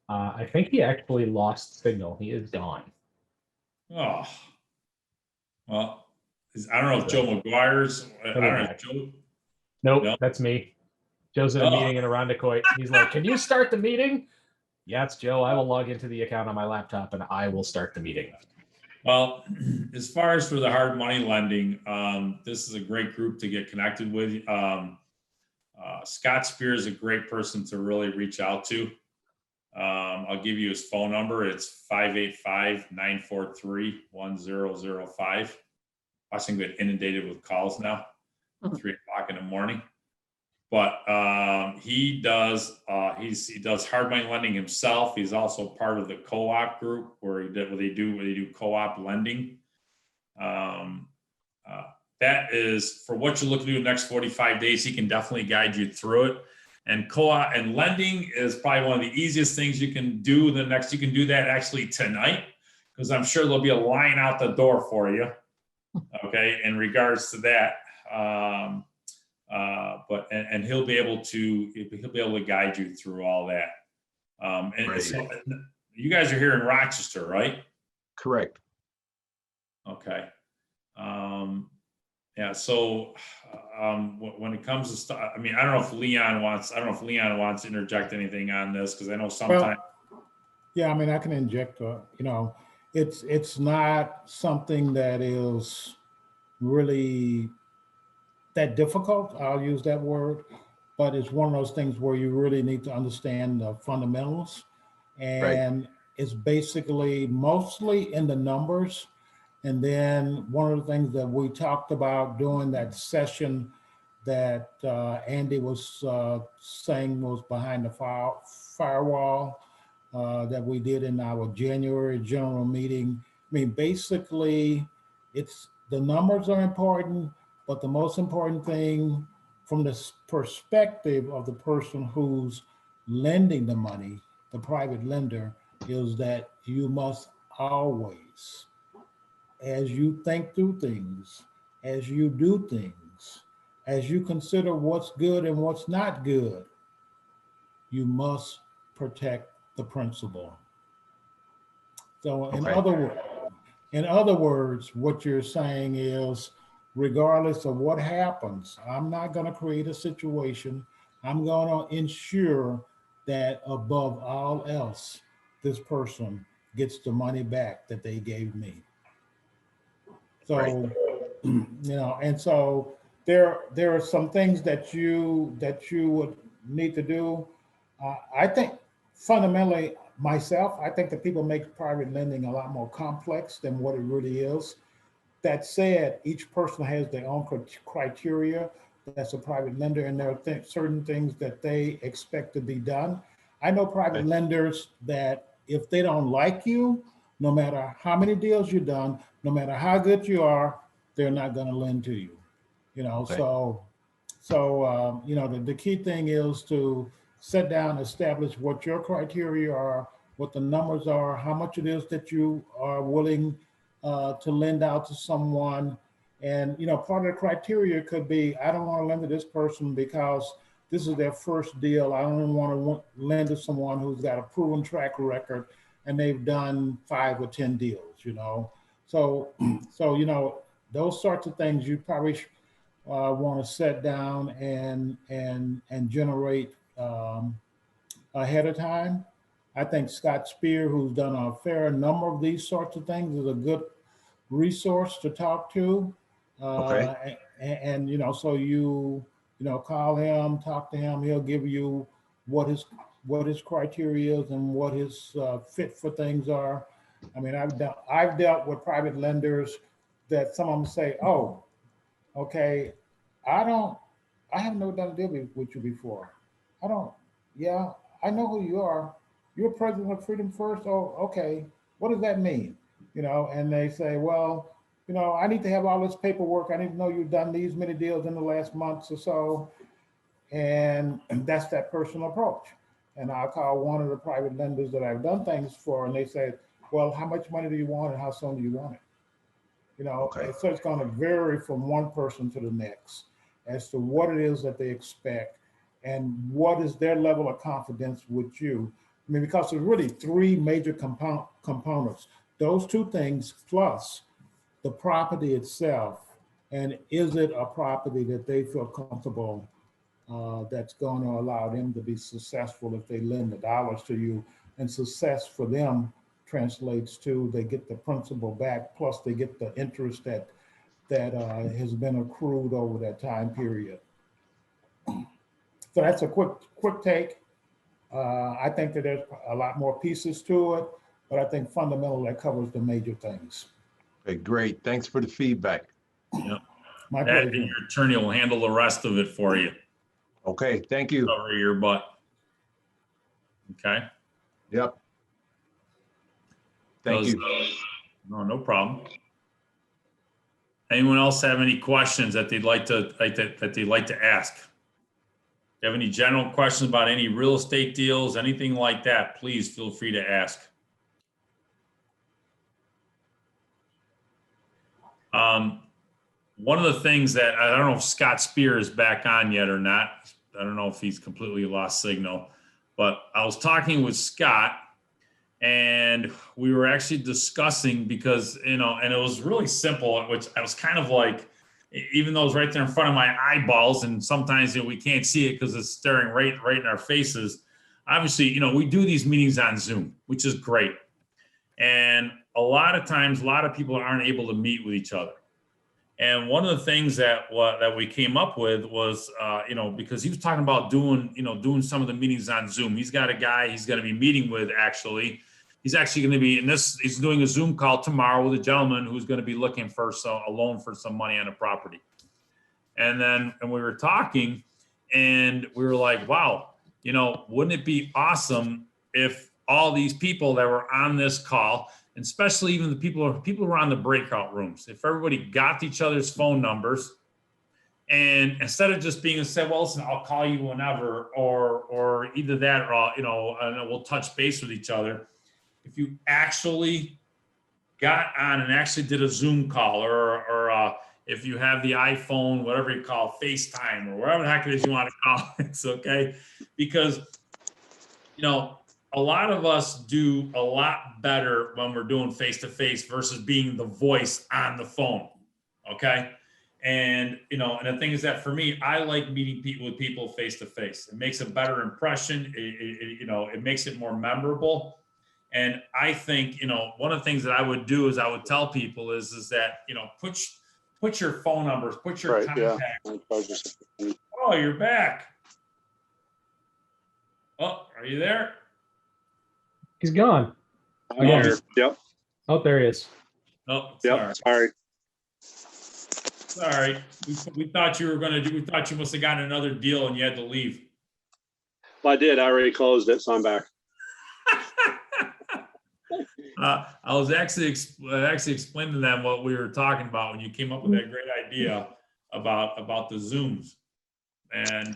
I think he actually lost signal. He is gone. Oh, well, I don't know if Joe McGuire's. I don't know if Joe. Nope, that's me. Joe's in a meeting in Irondequoit. He's like, "Can you start the meeting?" Yeah, it's Joe. I will log into the account on my laptop and I will start the meeting. Well, as far as for the hard money lending, this is a great group to get connected with. Scott Spear is a great person to really reach out to. I'll give you his phone number. It's 585-943-1005. I think we get inundated with calls now, 3 o'clock in the morning. But he does hard money lending himself. He's also part of the co-op group where they do co-op lending. That is for what you're looking to do in the next 45 days. He can definitely guide you through it. And co-op and lending is probably one of the easiest things you can do. You can do that actually tonight, because I'm sure there'll be a line out the door for you. Okay, in regards to that. But he'll be able to guide you through all that. So you guys are here in Rochester, right? Correct. Okay. Yeah. So when it comes to stuff, I mean, I don't know if Leon wants to interject anything on this, because I know sometimes. Well, yeah, I mean, I can inject. It's not something that is really that difficult. I'll use that word, but it's one of those things where you really need to understand the fundamentals, and it's basically mostly in the numbers. And then one of the things that we talked about during that session that Andy was saying was behind the firewall that we did in our January general meeting. I mean, basically, the numbers are important, but the most important thing from the perspective of the person who's lending the money, the private lender, is that you must always, as you think through things, as you do things, as you consider what's good and what's not good, you must protect the principal. So in other words, In other words, what you're saying is, regardless of what happens, I'm not going to create a situation. I'm going to ensure that above all else, this person gets the money back that they gave me. So, you know, and so there are some things that you would need to do. I think fundamentally myself, I think that people make private lending a lot more complex than what it really is. That said, each person has their own criteria. That's a private lender, and there are certain things that they expect to be done. I know private lenders that if they don't like you, no matter how many deals you've done, no matter how good you are, they're not going to lend to you. You know, you know, the key thing is to sit down, establish what your criteria are, what the numbers are, how much it is that you are willing to lend out to someone. And, you know, part of the criteria could be, I don't want to lend to this person because this is their first deal. I don't want to lend to someone who's got a proven track record and they've done 5 or 10 deals, you know. So, you know, those sorts of things you probably want to sit down and generate ahead of time. I think Scott Spear, who's done a fair number of these sorts of things, is a good resource to talk to. And you know, so you know, call him, talk to him. He'll give you what his criteria is and what his fit for things are. I mean, I've dealt with private lenders that some of them say, "Oh, okay, I haven't never done a deal with you before. I don't, yeah, I know who you are. You're president of Freedom First. Oh, okay. What does that mean? You know," and they say, "Well, you know, I need to have all this paperwork. I need to know you've done these many deals in the last months or so." And that's that personal approach. And I'll call one of the private lenders that I've done things for, and they say, "Well, how much money do you want and how soon do you want it?" You know, so it's going to vary from one person to the next as to what it is that they expect and what is their level of confidence with you. I mean, because there's really 3 major components. Those 2 things plus the property itself, and is it a property that they feel comfortable that's going to allow them to be successful if they lend the dollars to you, and success for them translates to they get the principal back plus they get the interest that has been accrued over that time period. So that's a quick take. I think that there's a lot more pieces to it, but I think fundamentally that covers the major things. Okay, great. Thanks for the feedback. Yep. My That pleasure. and your attorney will handle the rest of it for you. Okay, thank you. Cover your butt. Okay. Yep. Thank you. No problem. Anyone else have any questions that they'd like to ask? If you have any general questions about any real estate deals, anything like that, please feel free to ask. One of the things that I don't know if Scott Spear is back on yet or not. I don't know if he's completely lost signal, but I was talking with Scott and we were actually discussing because, you know, and it was really simple, which I was kind of like, even though it's right there in front of my eyeballs and sometimes, you know, we can't see it because it's staring right in our faces. Obviously, you know, we do these meetings on Zoom, which is great. And a lot of times, a lot of people aren't able to meet with each other. And one of the things that we came up with was, you know, because he was talking about doing some of the meetings on Zoom. He's got a guy he's going to be meeting with, actually. He's actually going to be he's doing a Zoom call tomorrow with a gentleman who's going to be looking for a loan for some money on a property. And we were talking and we were like, wow, you know, wouldn't it be awesome if all these people that were on this call, and especially even the people who are on the breakout rooms, if everybody got each other's phone numbers, and instead of just being said, well, listen, I'll call you whenever, or either that, or, you know, and we'll touch base with each other. If you actually got on and actually did a Zoom call, or if you have the iPhone, whatever you call FaceTime, or whatever the heck it is you want to call it, it's okay. Because, you know, a lot of us do a lot better when we're doing face-to-face versus being the voice on the phone. Okay. And, you know, and the thing is that for me, I like meeting people with people face-to-face. It makes a better impression. You know, it makes it more memorable. And I think, you know, one of the things that I would do is I would tell people is that, you know, put your phone numbers, put your contacts. Oh, you're back. Oh, are you there? He's gone. I'm here. Yep. Oh, there he is. Oh, Yep. sorry. Sorry. We thought you were going to do, we thought you must have gotten another deal and you had to leave. Well, I did. I already closed it, so I'm back. I was actually explaining to them what we were talking about when you came up with that great idea about the Zooms. And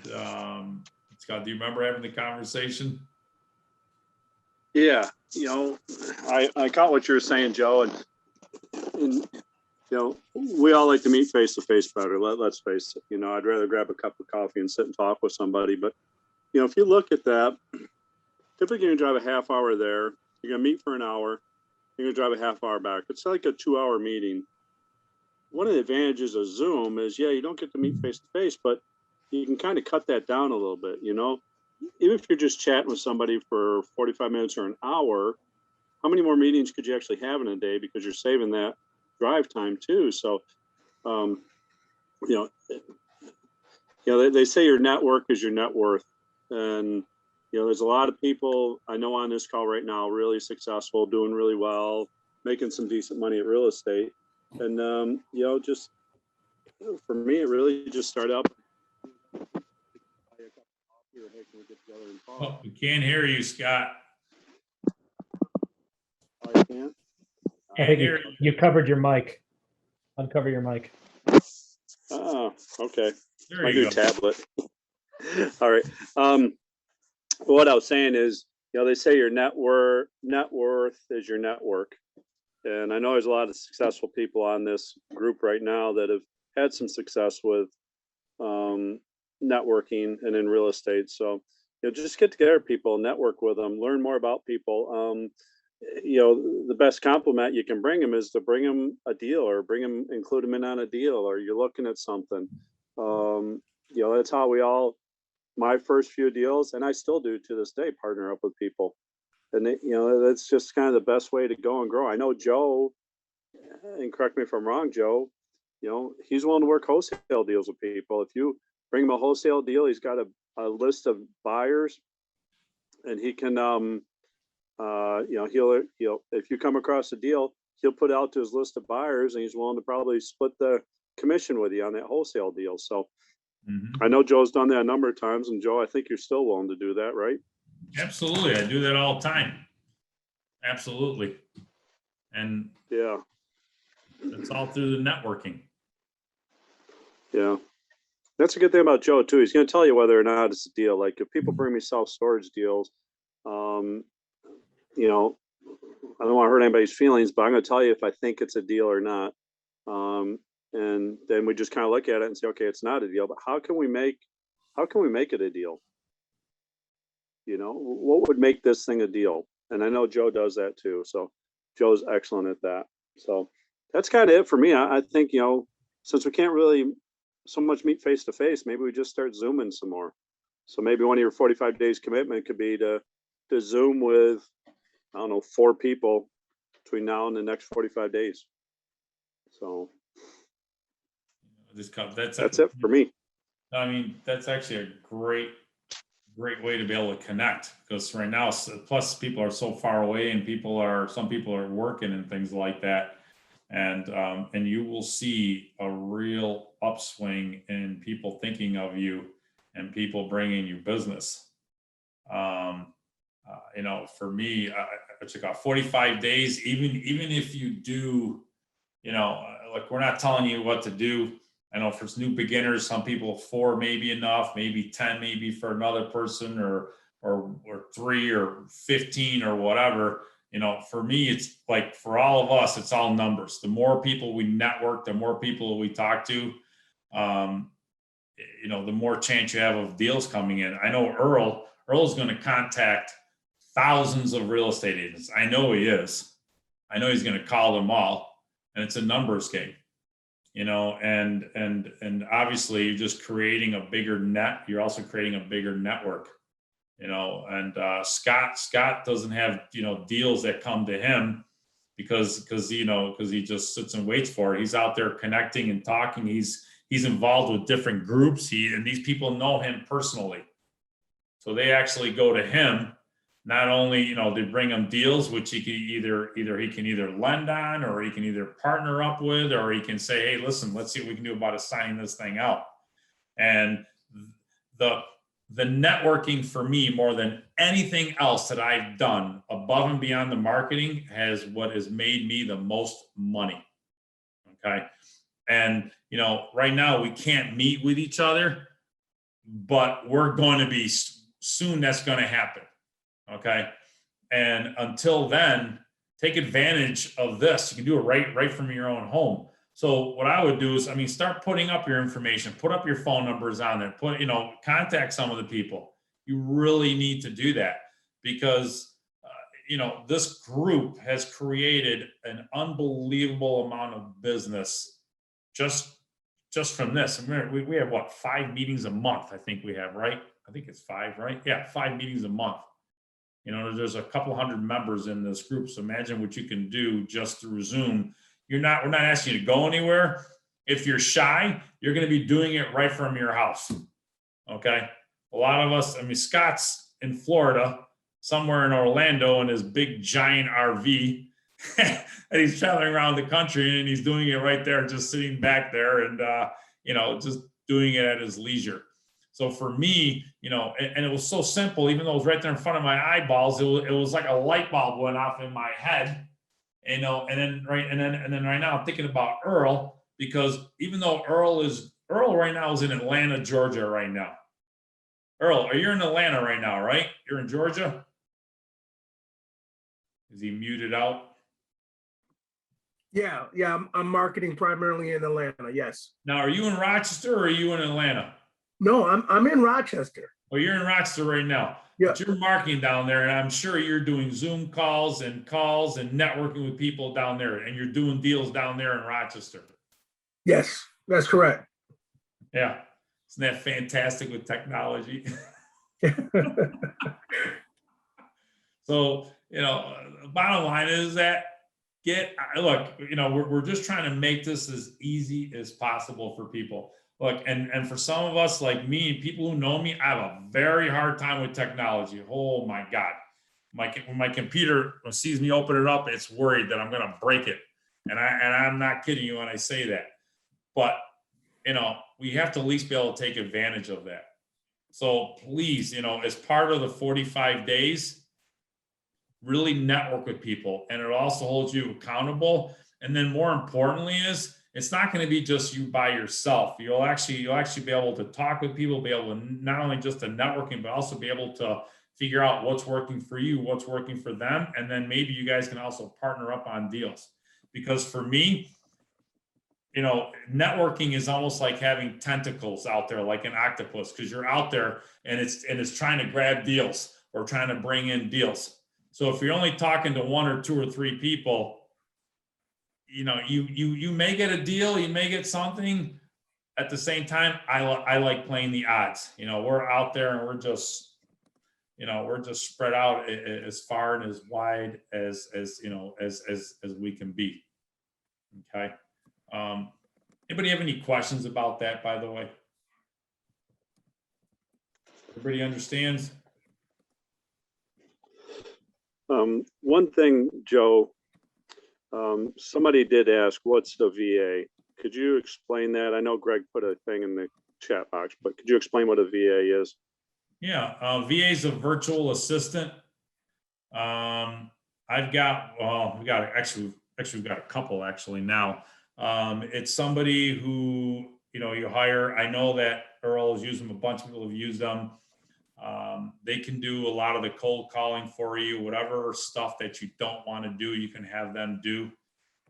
Scott, do you remember having the conversation? Yeah, you know, I caught what you were saying, Joe, and you know, we all like to meet face to face better. Let's face it. You know, I'd rather grab a cup of coffee and sit and talk with somebody. But you know, if you look at that, typically you're gonna drive a half hour there. You're gonna meet for an hour. You're gonna drive a half hour back. It's like a 2-hour meeting. One of the advantages of Zoom is, yeah, you don't get to meet face to face, but you can kind of cut that down a little bit. You know, even if you're just chatting with somebody for 45 minutes or an hour, how many more meetings could you actually have in a day, because you're saving that drive time too? So, you know, they say your network is your net worth, and you know, there's a lot of people I know on this call right now, really successful, doing really well, making some decent money at real estate, and you know, just for me, it really just started out. Oh, we can't hear you, Scott. I can't. I think you covered your mic. Uncover your mic. Oh, okay. There My you new go. tablet. All right. What I was saying is, you know, they say your net worth is your network. And I know there's a lot of successful people on this group right now that have had some success with networking and in real estate. So, you know, just get together people, network with them, learn more about people. You know, the best compliment you can bring them is to bring them a deal, or include them in on a deal, or you're looking at something. You know, that's how my first few deals, and I still do to this day, partner up with people. And you know, that's just kind of the best way to go and grow. I know Joe, and correct me if I'm wrong, Joe, you know, he's willing to work wholesale deals with people. If you bring him a wholesale deal, he's got a list of buyers, and he can, you know, he'll, if you come across a deal, he'll put out to his list of buyers, and he's willing to probably split the commission with you on that wholesale deal. So I know Joe's done that a number of times, and Joe, I think you're still willing to do that, right? Absolutely. I do that all the time. Absolutely. And yeah, it's all through the networking. Yeah. That's a good thing about Joe too. He's going to tell you whether or not it's a deal. Like if people bring me self-storage deals, you know, I don't want to hurt anybody's feelings, but I'm going to tell you if I think it's a deal or not. And then we just kind of look at it and say, okay, it's not a deal, but how can we make it a deal? You know, what would make this thing a deal? And I know Joe does that too. So Joe's excellent at that. So that's kind of it for me. I think, you know, since we can't really so much meet face to face, maybe we just start Zooming some more. So maybe one of your 45 days commitment could be to Zoom with, I don't know, 4 people between now and the next 45 days. So that's it for me. I mean, that's actually a great way to be able to connect, because right now, plus people are so far away, and some people are working and things like that. And you will see a real upswing in people thinking of you and people bringing you business. You know, for me, it's about 45 days, even if you do, you know, like we're not telling you what to do. I know for new beginners, some people 4 may be enough, maybe 10 maybe for another person, or 3 or 15 or whatever. You know, for me, it's like for all of us, it's all numbers. The more people we network, the more people we talk to, you know, the more chance you have of deals coming in. I know Earl's going to contact thousands of real estate agents. I know he is. I know he's going to call them all, and it's a numbers game, you know, and obviously you're just creating a bigger net. You're also creating a bigger network, you know, and Scott doesn't have, you know, deals that come to him because he just sits and waits for it. He's out there connecting and talking. He's involved with different groups. And these people know him personally. So they actually go to him. Not only, you know, they bring him deals, which he can either lend on, or he can either partner up with, or he can say, hey, listen, let's see what we can do about signing this thing out. And the networking for me, more than anything else that I've done above and beyond the marketing, what has made me the most money. Okay. And, you know, right now we can't meet with each other, but we're going to be soon. That's going to happen. Okay. And until then, take advantage of this. You can do it right from your own home. So what I would do is, I mean, start putting up your information, put up your phone numbers on there, contact some of the people. You really need to do that because, you know, this group has created an unbelievable amount of business just from this. And we have what, 5 meetings a month, I think we have, right? I think it's 5, right? Yeah, 5 meetings a month. You know, there's a couple hundred members in this group. So imagine what you can do just through Zoom. We're not asking you to go anywhere. If you're shy, you're going to be doing it right from your house. Okay. A lot of us, I mean, Scott's in Florida, somewhere in Orlando in his big giant RV, and he's traveling around the country, and he's doing it right there, just sitting back there and, you know, just doing it at his leisure. So for me, you know, and it was so simple, even though it was right there in front of my eyeballs, it was like a light bulb went off in my head, you know, and then right now I'm thinking about Earl, because even though Earl right now is in Atlanta, Georgia right now. Earl, you're in Atlanta right now, right? You're in Georgia? Is he muted out? Yeah, I'm marketing primarily in Atlanta, yes. Now, are you in Rochester or are you in Atlanta? No, I'm in Rochester. Well, you're in Rochester right now. Yeah. But you're marketing down there, and I'm sure you're doing Zoom calls and networking with people down there, and you're doing deals down there in Rochester. Yes, that's correct. Yeah. Isn't that fantastic with technology? So, you know, the bottom line is that look, you know, we're just trying to make this as easy as possible for people. Look, and for some of us like me, people who know me, I have a very hard time with technology. Oh my God. When my computer sees me open it up, it's worried that I'm going to break it. And I'm not kidding you when I say that. But, you know, we have to at least be able to take advantage of that. So please, you know, as part of the 45 days, really network with people, and it also holds you accountable. And then more importantly is, it's not going to be just you by yourself. You'll actually be able to talk with people, be able to not only just the networking, but also be able to figure out what's working for you, what's working for them. And then maybe you guys can also partner up on deals. Because for me, you know, networking is almost like having tentacles out there, like an octopus, because you're out there and it's trying to grab deals or trying to bring in deals. So if you're only talking to 1 or 2 or 3 people, you know, you may get a deal, you may get something. At the same time, I like playing the odds. You know, we're out there and we're just spread out as far and as wide as you know, as we can be. Okay. Anybody have any questions about that, by the way? Everybody understands? One thing, Joe, somebody did ask, what's the VA? Could you explain that? I know Greg put a thing in the chat box, but could you explain what a VA is? Yeah, VA is a virtual assistant. We've got a couple actually now. It's somebody who, you know, you hire. I know that Earl has used them. A bunch of people have used them. They can do a lot of the cold calling for you, whatever stuff that you don't want to do, you can have them do.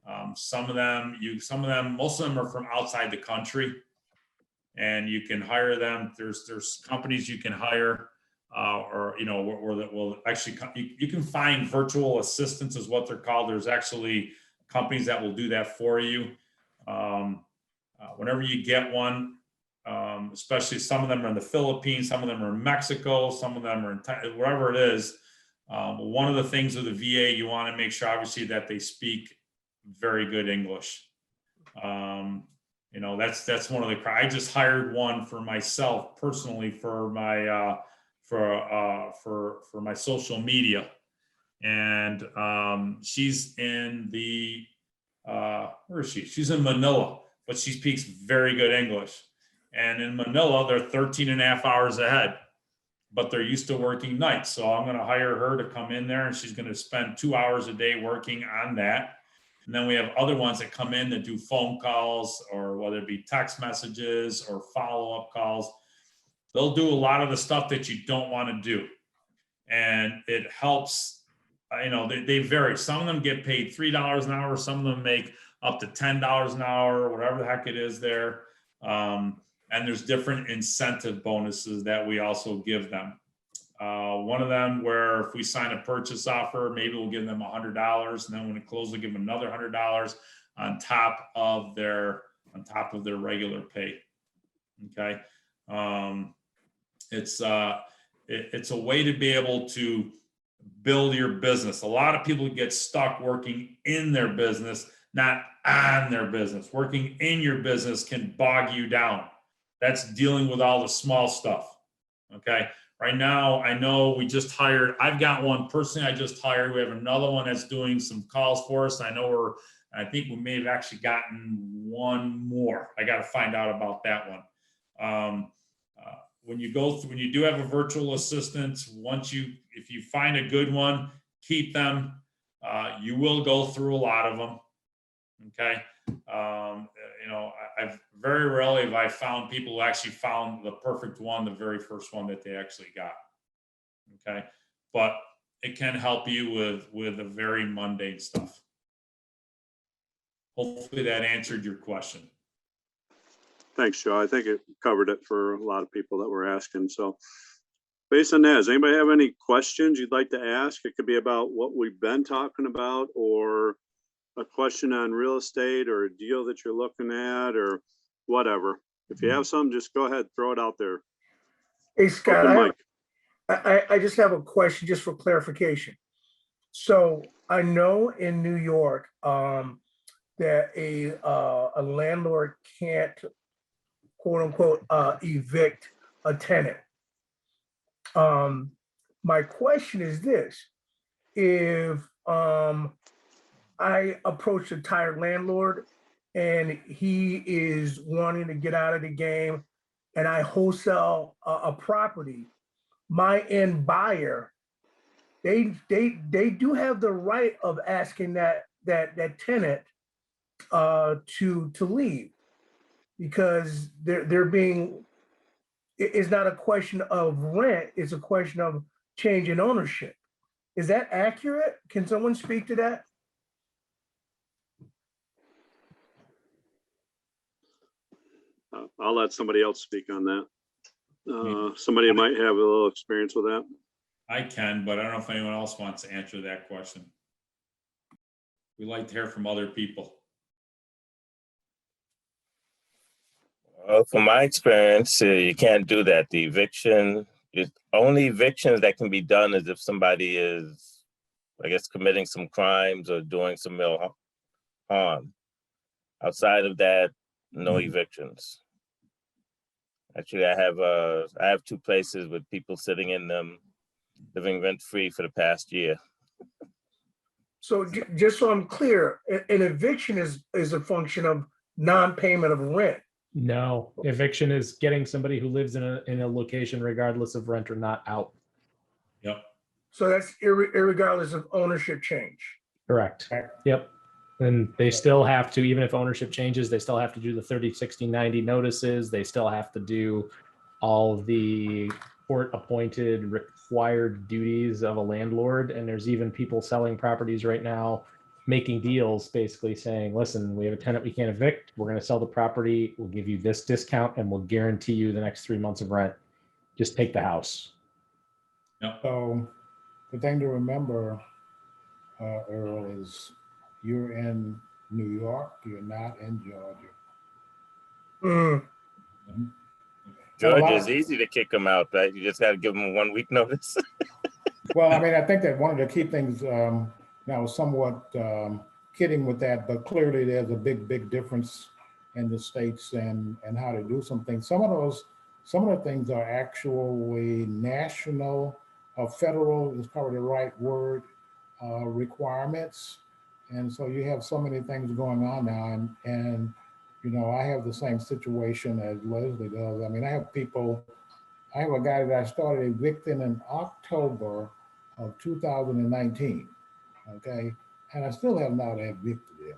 Most of them are from outside the country, and you can hire them. There's companies you can hire. or where that will actually you can find virtual assistants is what they're called. There's actually companies that will do that for you. Whenever you get one, especially some of them are in the Philippines, some of them are in Mexico, some of them are in wherever it is. One of the things with the VA, you want to make sure obviously that they speak very good English. That's one of the, I just hired one for myself personally for my for my social media, and she's in the where is she? She's in Manila, but she speaks very good English. And in Manila, they're 13 and a half hours ahead, but they're used to working nights. So I'm going to hire her to come in there, and she's going to spend 2 hours a day working on that. And then we have other ones that come in that do phone calls, or whether it be text messages or follow-up calls. They'll do a lot of the stuff that you don't want to do. And it helps, they vary. Some of them get paid $3 an hour. Some of them make up to $10 an hour, whatever the heck it is there. And there's different incentive bonuses that we also give them. One of them where if we sign a purchase offer, maybe we'll give them $100, and then when it closes, we'll give them another $100 on top of their regular pay. Okay, it's a way to be able to build your business. A lot of people get stuck working in their business, not on their business. Working in your business can bog you down. That's dealing with all the small stuff. Okay. Right now, I know we just hired, I've got one personally I just hired. We have another one that's doing some calls for us. I think we may have actually gotten one more. I got to find out about that one. When you do have a virtual assistant, if you find a good one, keep them. You will go through a lot of them. Okay. I've very rarely have I found people who actually found the perfect one, the very first one that they actually got. Okay. But it can help you with the very mundane stuff. Hopefully that answered your question. Thanks, Joe. I think it covered it for a lot of people that were asking. So based on that, does anybody have any questions you'd like to ask? It could be about what we've been talking about, or a question on real estate, or a deal that you're looking at, or whatever. If you have some, just go ahead, throw it out there. Hey, Scott, I just have a question just for clarification. So I know in New York that a landlord can't, quote unquote, evict a tenant. My question is this: if I approach a tired landlord and he is wanting to get out of the game, and I wholesale a property, my end buyer, they do have the right of asking that tenant to leave, because it's not a question of rent, it's a question of change in ownership. Is that accurate? Can someone speak to that? I'll let somebody else speak on that. Somebody might have a little experience with that. I can, but I don't know if anyone else wants to answer that question. We like to hear from other people. Well, from my experience, you can't do that. The only evictions that can be done is if somebody is, I guess, committing some crimes or doing some real harm. Outside of that, no evictions. Actually, I have 2 places with people sitting in them, living rent-free for the past year. So just so I'm clear, an eviction is a function of non-payment of rent. No, eviction is getting somebody who lives in a location, regardless of rent or not, out. Yep. So that's irregardless of ownership change. Correct. Yep. And they still have to, even if ownership changes, they still have to do the 30, 60, 90 notices. They still have to do all the court-appointed required duties of a landlord. And there's even people selling properties right now, making deals, basically saying, listen, we have a tenant we can't evict. We're going to sell the property. We'll give you this discount and we'll guarantee you the next 3 months of rent. Just take the house. Yep. So the thing to remember, Earl, is you're in New York, you're not in Georgia. Mm. Georgia is easy to kick them out, right? You just got to give them a 1 week notice. Well, I mean, I think that one of the key things, now somewhat kidding with that, but clearly there's a big difference in the states and how to do some things. Some of the things are actually national or federal is probably the right word, requirements. And so you have so many things going on now, and you know, I have the same situation as Leslie does. I mean, I have a guy that I started evicting in October of 2019, okay? And I still have not evicted him,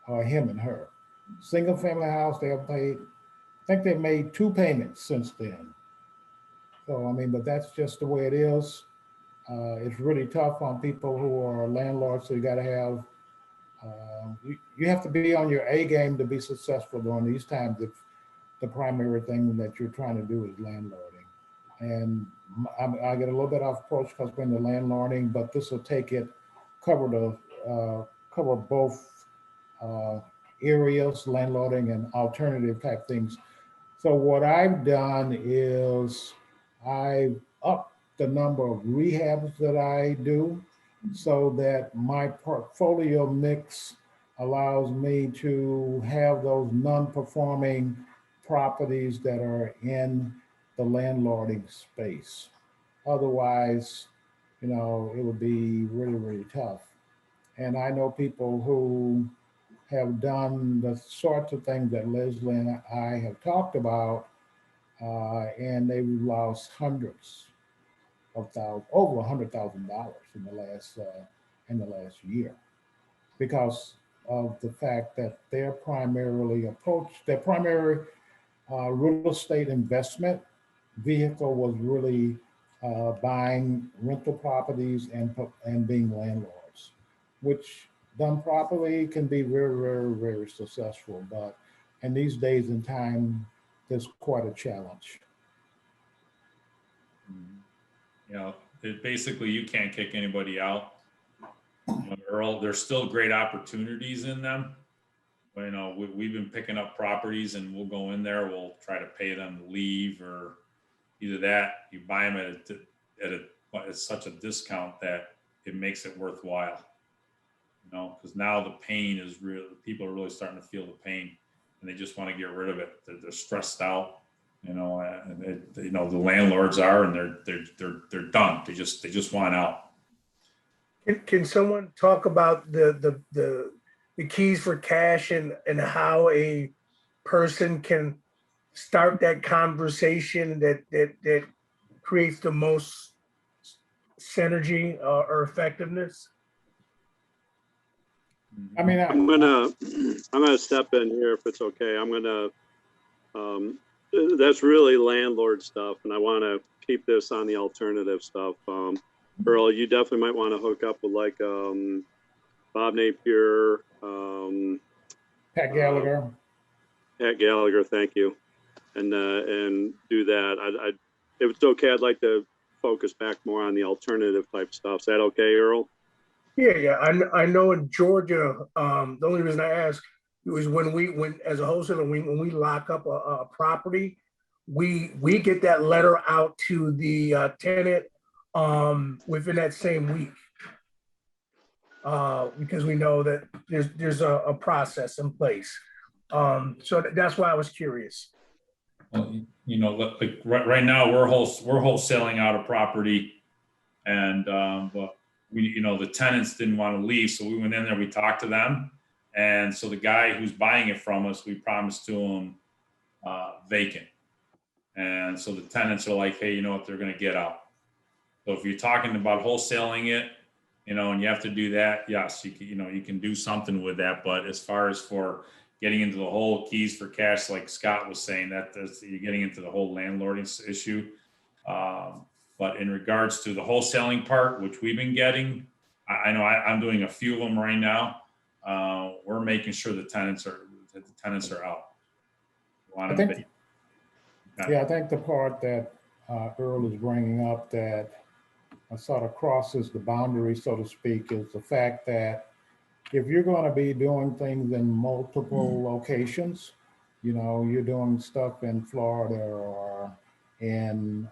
or him and her. Single family house, they have paid, I think they've made 2 payments since then. So, I mean, but that's just the way it is. It's really tough on people who are landlords, so you gotta have, you have to be on your A game to be successful during these times if the primary thing that you're trying to do is landlording. And I get a little bit off approach because we're in the landlording, but this will cover both areas, landlording and alternative type things. So what I've done is I've upped the number of rehabs that I do so that my portfolio mix allows me to have those non-performing properties that are in the landlording space. Otherwise, you know, it would be really tough. And I know people who have done the sorts of things that Leslie and I have talked about, and they've lost hundreds of thousands, over $100,000 in the last year, because of the fact that their primary real estate investment vehicle was really buying rental properties and being landlords, which done properly can be very successful. But in these days and time, there's quite a challenge. You know, basically you can't kick anybody out. You know, Earl, there's still great opportunities in them. But, you know, we've been picking up properties and we'll go in there, we'll try to pay them to leave, or either that, you buy them at such a discount that it makes it worthwhile. You know, because now the pain is real. People are really starting to feel the pain, and they just want to get rid of it. They're stressed out. You know, and you know, the landlords are, and they're done. They just want out. Can someone talk about the keys for cash and how a person can start that conversation that creates the most synergy or effectiveness? I mean, I'm gonna step in here if it's okay. I'm gonna, that's really landlord stuff, and I want to keep this on the alternative stuff. Earl, you definitely might want to hook up with like Bob Napier, Pat Gallagher. Pat Gallagher, thank you, and do that. If it's okay, I'd like to focus back more on the alternative type stuff. Is that okay, Earl? Yeah. I know in Georgia, the only reason I ask was when as a wholesaler, when we lock up a property, we get that letter out to the tenant within that same week, because we know that there's a process in place. So that's why I was curious. Well, you know, like right now we're wholesaling out a property, and but we, you know, the tenants didn't want to leave, so we went in there, we talked to them, and so the guy who's buying it from us, we promised to him vacant, and so the tenants are like, hey, you know what, they're going to get out. So if you're talking about wholesaling it, you know, and you have to do that, yes, you can do something with that, but as far as for getting into the whole keys for cash, like Scott was saying, you're getting into the whole landlording issue. But in regards to the wholesaling part, which we've been getting, I know I'm doing a few of them right now. We're making sure the tenants are out. I think the part that Earl is bringing up, that sort of crosses the boundary, so to speak, is the fact that if you're going to be doing things in multiple locations, you know, you're doing stuff in Florida or in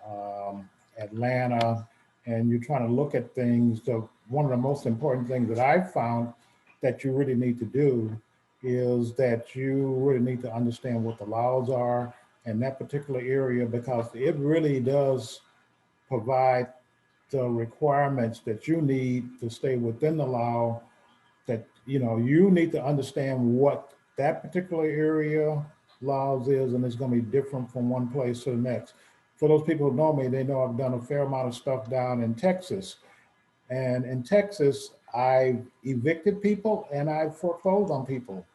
Atlanta, and you're trying to look at things. So one of the most important things that I've found that you really need to do is that you really need to understand what the laws are in that particular area, because it really does provide the requirements that you need to stay within the law. That, you know, you need to understand what that particular area laws is, and it's going to be different from one place to the next. For those people who know me, they know I've done a fair amount of stuff down in Texas. And in Texas, I've evicted people and I've foreclosed on people.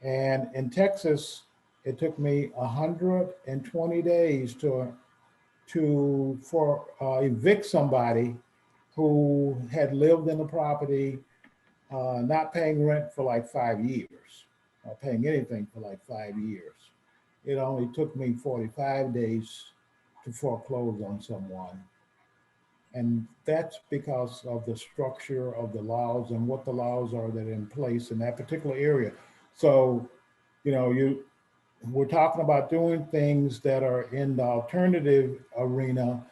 And in Texas, it took me 120 days to evict somebody who had lived in the property, not paying rent for like 5 years, not paying anything for like 5 years. It only took me 45 days to foreclose on someone. And that's because of the structure of the laws and what the laws are that are in place in that particular area. So, you know, we're talking about doing things that are in the alternative arena,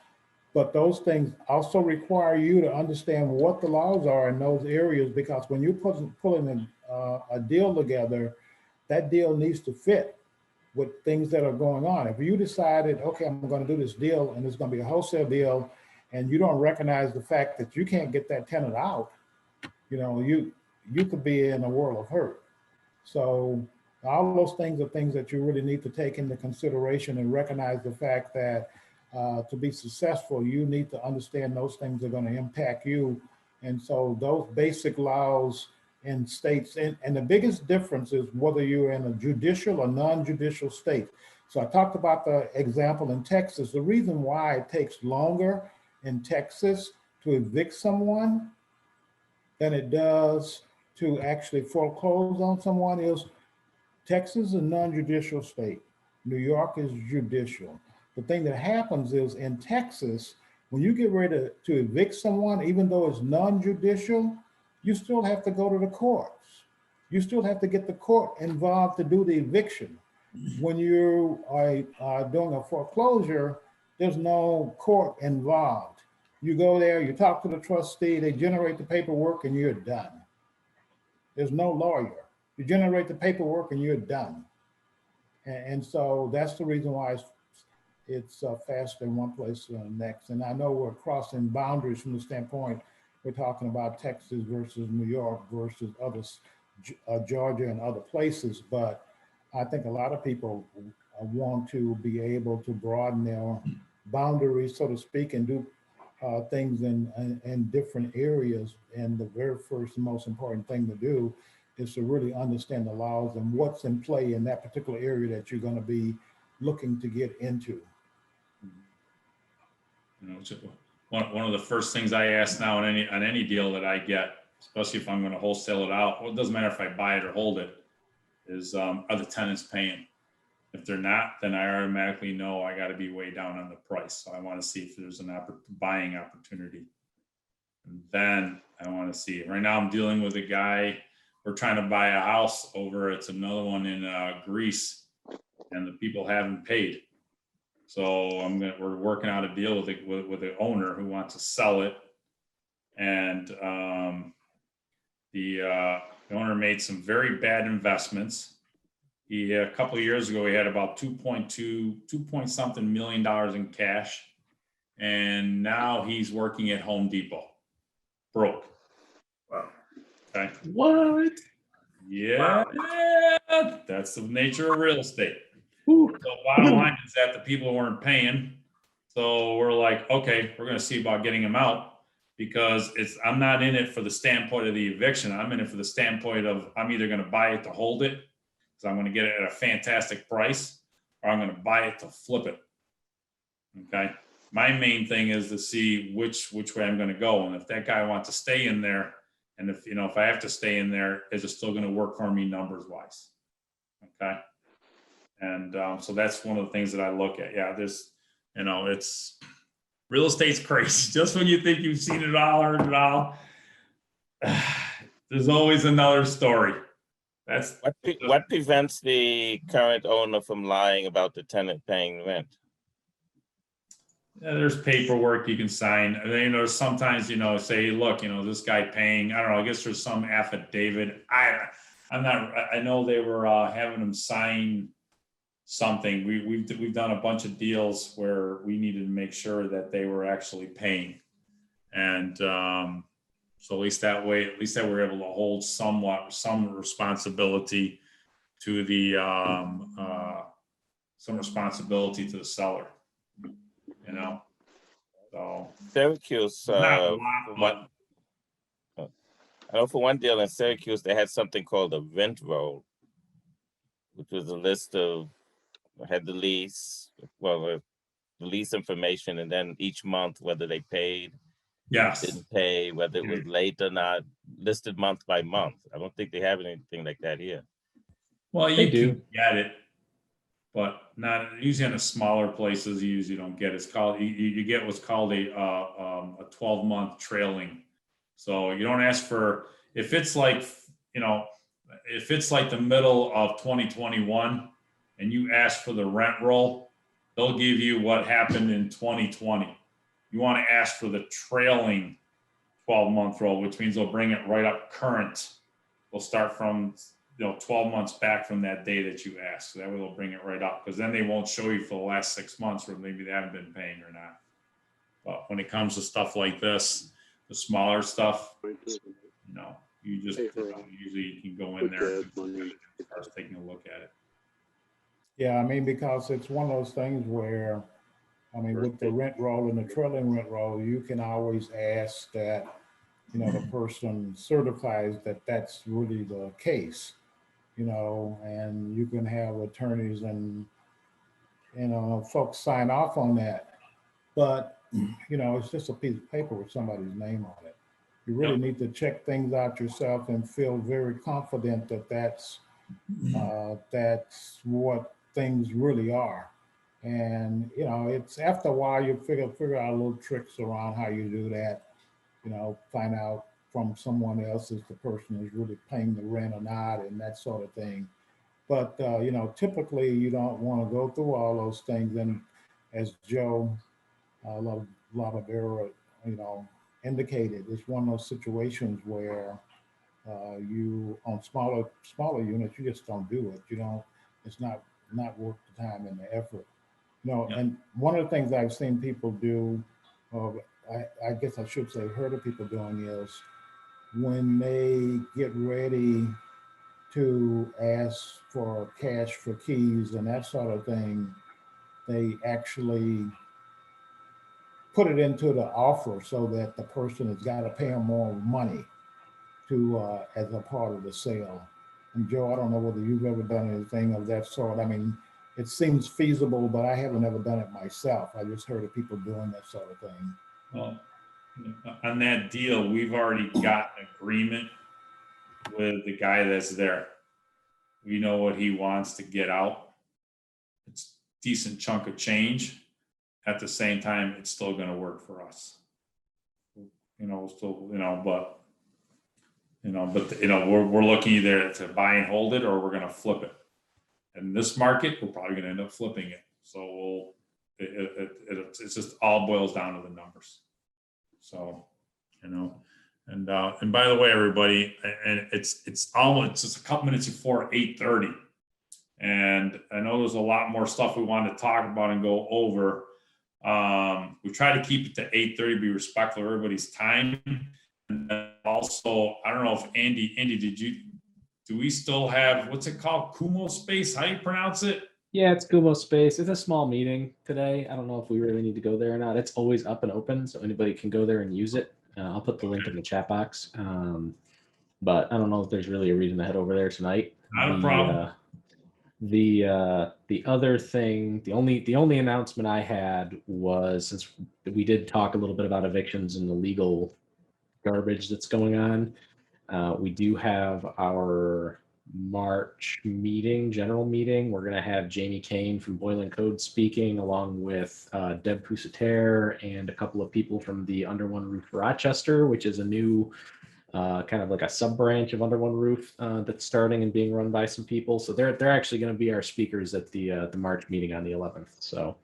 but those things also require you to understand what the laws are in those areas, because when you're pulling a deal together, that deal needs to fit with things that are going on. If you decided, okay, I'm going to do this deal and it's going to be a wholesale deal, and you don't recognize the fact that you can't get that tenant out, you know, you could be in a world of hurt. So all those things are things that you really need to take into consideration and recognize the fact that to be successful, you need to understand those things are going to impact you. And so those basic laws in states, and the biggest difference is whether you're in a judicial or non-judicial state. So I talked about the example in Texas. The reason why it takes longer in Texas to evict someone than it does to actually foreclose on someone is Texas is a non-judicial state. New York is judicial. The thing that happens is in Texas, when you get ready to evict someone, even though it's non-judicial, you still have to go to the courts. You still have to get the court involved to do the eviction. When you are doing a foreclosure, there's no court involved. You go there, you talk to the trustee, they generate the paperwork, and you're done. There's no lawyer. You generate the paperwork and you're done. And so that's the reason why it's faster in one place than the next. And I know we're crossing boundaries from the standpoint, we're talking about Texas versus New York versus others, Georgia and other places. But I think a lot of people want to be able to broaden their boundaries, so to speak, and do things in different areas. And the very first and most important thing to do is to really understand the laws and what's in play in that particular area that you're going to be looking to get into. You know, one of the first things I ask now on any deal that I get, especially if I'm going to wholesale it out, well, it doesn't matter if I buy it or hold it, is are the tenants paying? If they're not, then I automatically know I got to be way down on the price. So I want to see if there's an buying opportunity. And then I want to see. Right now I'm dealing with a guy. We're trying to buy a house over. It's another one in Greece, and the people haven't paid. So we're working out a deal with the owner who wants to sell it, and the owner made some very bad investments. He a couple of years ago he had about 2 point something million in cash, and now he's working at Home Depot, broke. Wow. Okay. What? Yeah, that's the nature of real estate. So bottom line is that the people weren't paying. So we're like, okay, we're going to see about getting them out, because I'm not in it for the standpoint of the eviction. I'm in it for the standpoint of I'm either going to buy it to hold it, because I'm going to get it at a fantastic price, or I'm going to buy it to flip it. Okay. My main thing is to see which way I'm going to go. And if that guy wants to stay in there, and if I have to stay in there, is it still going to work for me numbers wise? Okay. And so that's one of the things that I look at. Yeah, there's, it's Real estate's crazy. Just when you think you've seen it all, heard it all, there's always another story. That's what prevents the current owner from lying about the tenant paying rent? Yeah, there's paperwork you can sign. And then, you know, sometimes, you know, say, look, you know, this guy paying, I don't know, I guess there's some affidavit. I know they were having them sign something. We've done a bunch of deals where we needed to make sure that they were actually paying. And so at least that way, we're able to hold some responsibility to the seller, you know. So Syracuse, not a lot, but I know for one deal in Syracuse, they had something called a rent roll, which was a list of, had the lease, the lease information, and then each month, whether they paid, yes, didn't pay, whether it was late or not, listed month by month. I don't think they have anything like that here. Well, They you do. can get it, but not usually in the smaller places. You usually don't get it. It's called you get what's called a 12-month trailing. So you don't ask for, if it's like, you know, if it's like the middle of 2021 and you ask for the rent roll, they'll give you what happened in 2020. You want to ask for the trailing 12-month roll, which means they'll bring it right up current. We'll start from, you know, 12 months back from that day that you asked. So that way they'll bring it right up, because then they won't show you for the last 6 months where maybe they haven't been paying or not. But when it comes to stuff like this, the smaller stuff, you know, you just usually you can go in there and start taking a look at it. Yeah, I mean, because it's one of those things where, I mean, with the rent roll and the trailing rent roll, you can always ask that, you know, the person certifies that that's really the case, you know, and you can have attorneys and, you know, folks sign off on that. But, you know, it's just a piece of paper with somebody's name on it. You really need to check things out yourself and feel very confident that that's what things really are. And, you know, it's after a while you figure out little tricks around how you do that, you know, find out from someone else if the person is really paying the rent or not and that sort of thing. But, you know, typically you don't want to go through all those things. And as Joe Lavavera, you know, indicated, it's one of those situations where you, on smaller units, you just don't do it. You don't, it's not worth the time and the effort. You know, and one of the things I've seen people do, I guess I should say heard of people doing, is when they get ready to ask for cash for keys and that sort of thing, they actually put it into the offer so that the person has got to pay them more money to as a part of the sale. And Joe, I don't know whether you've ever done anything of that sort. I mean, it seems feasible, but I haven't ever done it myself. I just heard of people doing that sort of thing. Well, on that deal, we've already got an agreement with the guy that's there. We know what he wants to get out. It's a decent chunk of change. At the same time, it's still going to work for us. You know, still, you know, but we're looking either to buy and hold it or we're going to flip it. In this market, we're probably going to end up flipping it. So it's just all boils down to the numbers. So, you know, and by the way, everybody, and it's just a couple minutes before 8:30, and I know there's a lot more stuff we want to talk about and go over. We try to keep it to 8:30, be respectful of everybody's time. And also, I don't know if Andy, do we still have, what's it called? Kumo space? How do you pronounce it? Yeah, it's Kumo space. It's a small meeting today. I don't know if we really need to go there or not. It's always up and open, so anybody can go there and use it. I'll put the link in the chat box. But I don't know if there's really a reason to head over there tonight. Not a problem. The other thing, the only announcement I had was, since we did talk a little bit about evictions and the legal garbage that's going on, we do have our March meeting, general meeting. We're going to have Jamie Kane from Boylan Code speaking, along with Deb Poussetaire and a couple of people from the Under One Roof Rochester, which is a new kind of like a sub branch of Under One Roof that's starting and being run by some people. So they're actually going to be our speakers at the March meeting on the 11th. So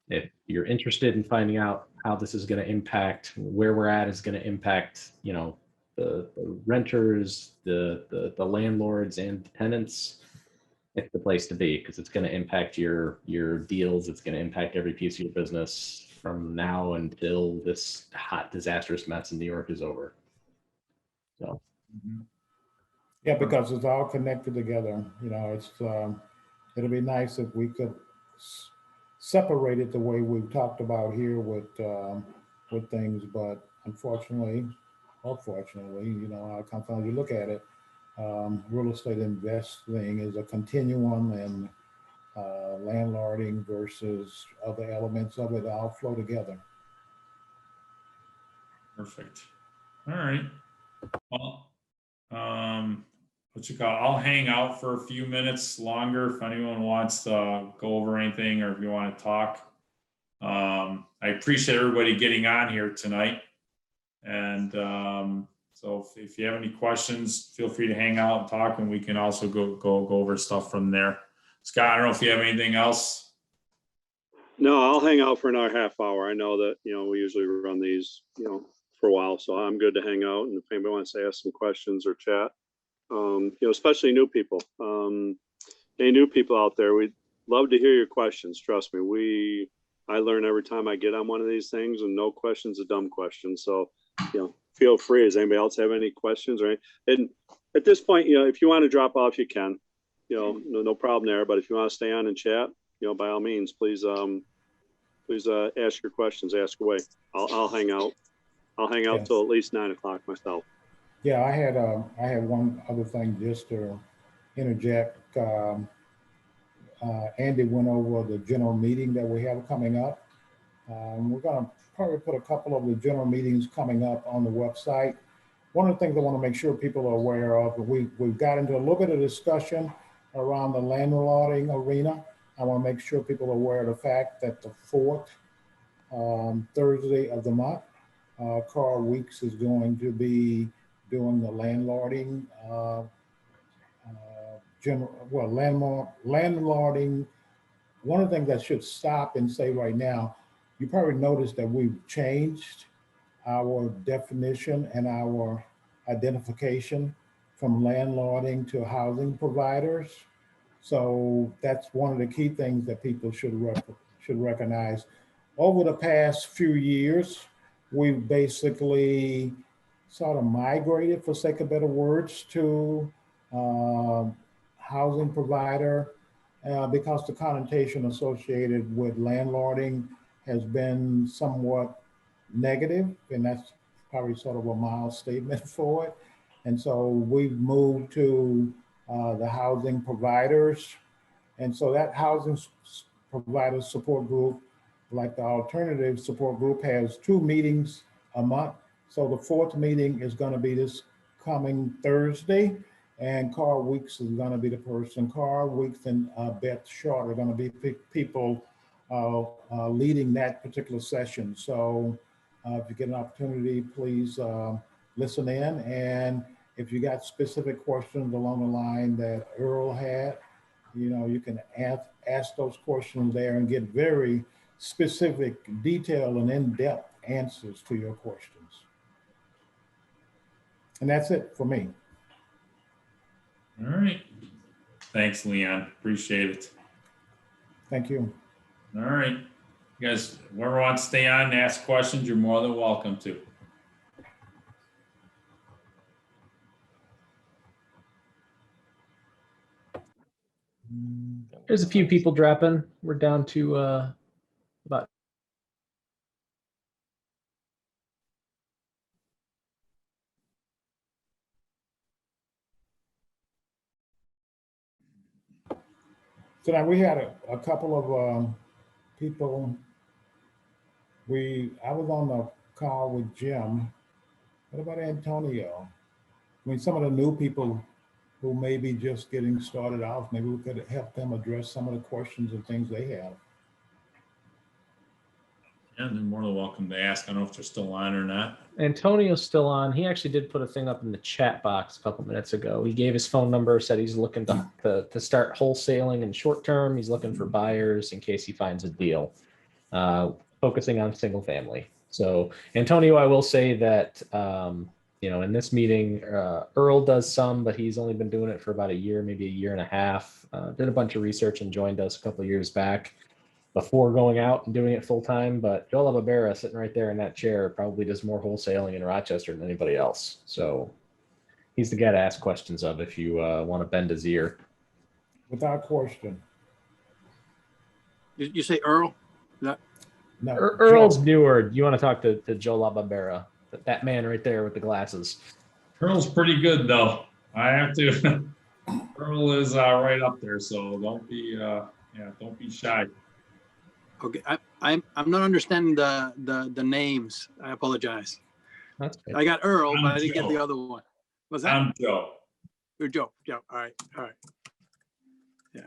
if you're interested in finding out how this is going to impact, where we're at is going to impact, you know, the renters, the landlords and the tenants, it's the place to be, because it's going to impact your deals. It's going to impact every piece of your business from now until this hot, disastrous mess in New York is over. So. Yeah, because it's all connected together. You know, it's it'll be nice if we could separate it the way we've talked about here with things, but unfortunately, or fortunately, you know, how you look at it, real estate investing is a continuum, and landlording versus other elements of it all flow together. Perfect. All right. Well, what you call it? I'll hang out for a few minutes longer if anyone wants to go over anything, or if you want to talk. I appreciate everybody getting on here tonight. And so if you have any questions, feel free to hang out and talk, and we can also go over stuff from there. Scott, I don't know if you have anything else. No, I'll hang out for another half hour. I know that, you know, we usually run these, you know, for a while, so I'm good to hang out. And if anybody wants to ask some questions or chat, you know, especially new people, any new people out there, we'd love to hear your questions. Trust me, I learn every time I get on one of these things, and no question's a dumb question. So, you know, feel free. Does anybody else have any questions? Or and at this point, you know, if you want to drop off, you can. You know, no problem there. But if you want to stay on and chat, you know, by all means, please ask your questions. Ask away. I'll hang out. I'll hang out till at least 9 o'clock myself. Yeah, I had one other thing just to interject. Andy went over the general meeting that we have coming up. We're going to probably put a couple of the general meetings coming up on the website. One of the things I want to make sure people are aware of, we've got into a little bit of discussion around the landlording arena. I want to make sure people are aware of the fact that the 4th Thursday of the month, Carl Weeks is going to be doing the landlording, landlording. One of the things I should stop and say right now, you probably noticed that we've changed our definition and our identification from landlording to housing providers. So that's one of the key things that people should recognize. Over the past few years, we've basically sort of migrated, for sake of better words, to housing provider because the connotation associated with landlording has been somewhat negative, and that's probably sort of a mild statement for it. And so we've moved to the housing providers. And so that housing provider support group, like the alternative support group, has 2 meetings a month. So the 4th meeting is going to be this coming Thursday, and Carl Weeks is going to be the person. Carl Weeks and Beth Short are going to be people leading that particular session. So if you get an opportunity, please listen in. And if you got specific questions along the line that Earl had, you know, you can ask those questions there and get very specific, detailed, and in-depth answers to your questions. And that's it for me. All right. Thanks, Leon. Appreciate it. Thank you. All right. You guys, whoever wants to stay on and ask questions, you're more than welcome to. There's a few people dropping. We're down to about. So now we had a couple of people. I was on the call with Jim. What about Antonio? I mean, some of the new people who may be just getting started off. Maybe we could help them address some of the questions and things they have. Yeah, they're more than welcome to ask. I don't know if they're still on or not. Antonio's still on. He actually did put a thing up in the chat box a couple minutes ago. He gave his phone number, said he's looking to start wholesaling in short term. He's looking for buyers in case he finds a deal, focusing on single family. So Antonio, I will say that, in this meeting, Earl does some, but he's only been doing it for about a year, maybe a year and a half. Did a bunch of research and joined us a couple of years back before going out and doing it full time. But Joe Lababera, sitting right there in that chair, probably does more wholesaling in Rochester than anybody else. So he's the guy to ask questions of if you want to bend his ear. Without question. You say Earl? No, Earl's newer. You want to talk to Joe Lababera, that man right there with the glasses. Earl's pretty good though. I have to. Earl is right up there, so don't be don't be shy. Okay, I'm not understanding the names. I apologize. That's good. I got Earl, I'm but I didn't get Joe. the other one. Was that? I'm Joe. You're Joe. Yeah. All right. Yeah.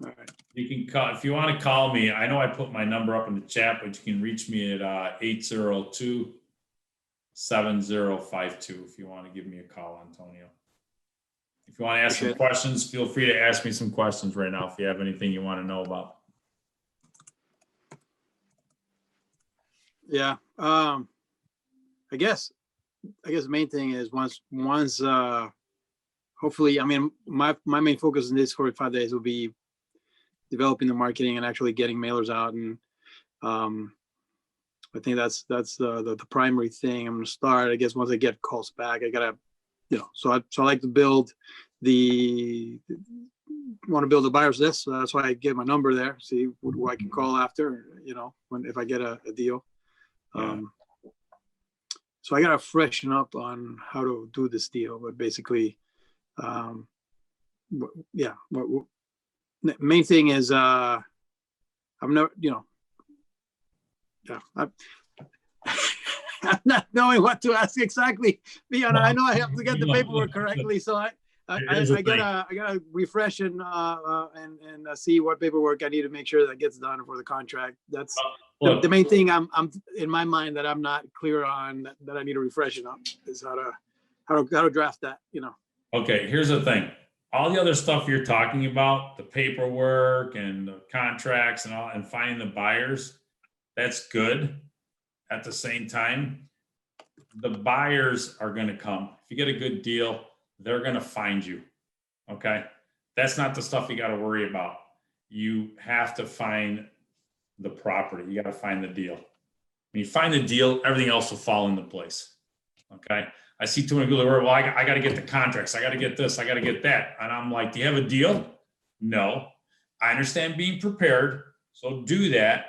All right. You can call if you want to call me. I know I put my number up in the chat, but you can reach me at 802-7052 if you want to give me a call, Antonio. If you want to ask some questions, feel free to ask me some questions right now if you have anything you want to know about. Yeah. I guess the main thing is once hopefully, I mean, my main focus in this 45 days will be developing the marketing and actually getting mailers out. And I think that's the primary thing. I'm going to start, I guess, once I get calls back, I gotta, so I like to build want to build a buyer's list. So that's why I get my number there. See who I can call after, if I get a deal. So I got to freshen up on how to do this deal, but basically, main thing is, I'm not, I'm not knowing what to ask exactly. I know I have to get the paperwork correctly, so I gotta refresh and see what paperwork I need to make sure that gets done for the contract. That's the main thing I'm in my mind that I'm not clear on that I need to refresh it up is how to draft that, Okay, here's the thing. All the other stuff you're talking about, the paperwork and the contracts and all, and finding the buyers, that's good. At the same time, the buyers are going to come. If you get a good deal, they're going to find you. Okay. That's not the stuff you got to worry about. You have to find the property. You got to find the deal. When you find the deal, everything else will fall into place. Okay. I see too many people that worry, well, I got to get the contracts. I got to get this. I got to get that. And I'm like, do you have a deal? No. I understand being prepared. So do that.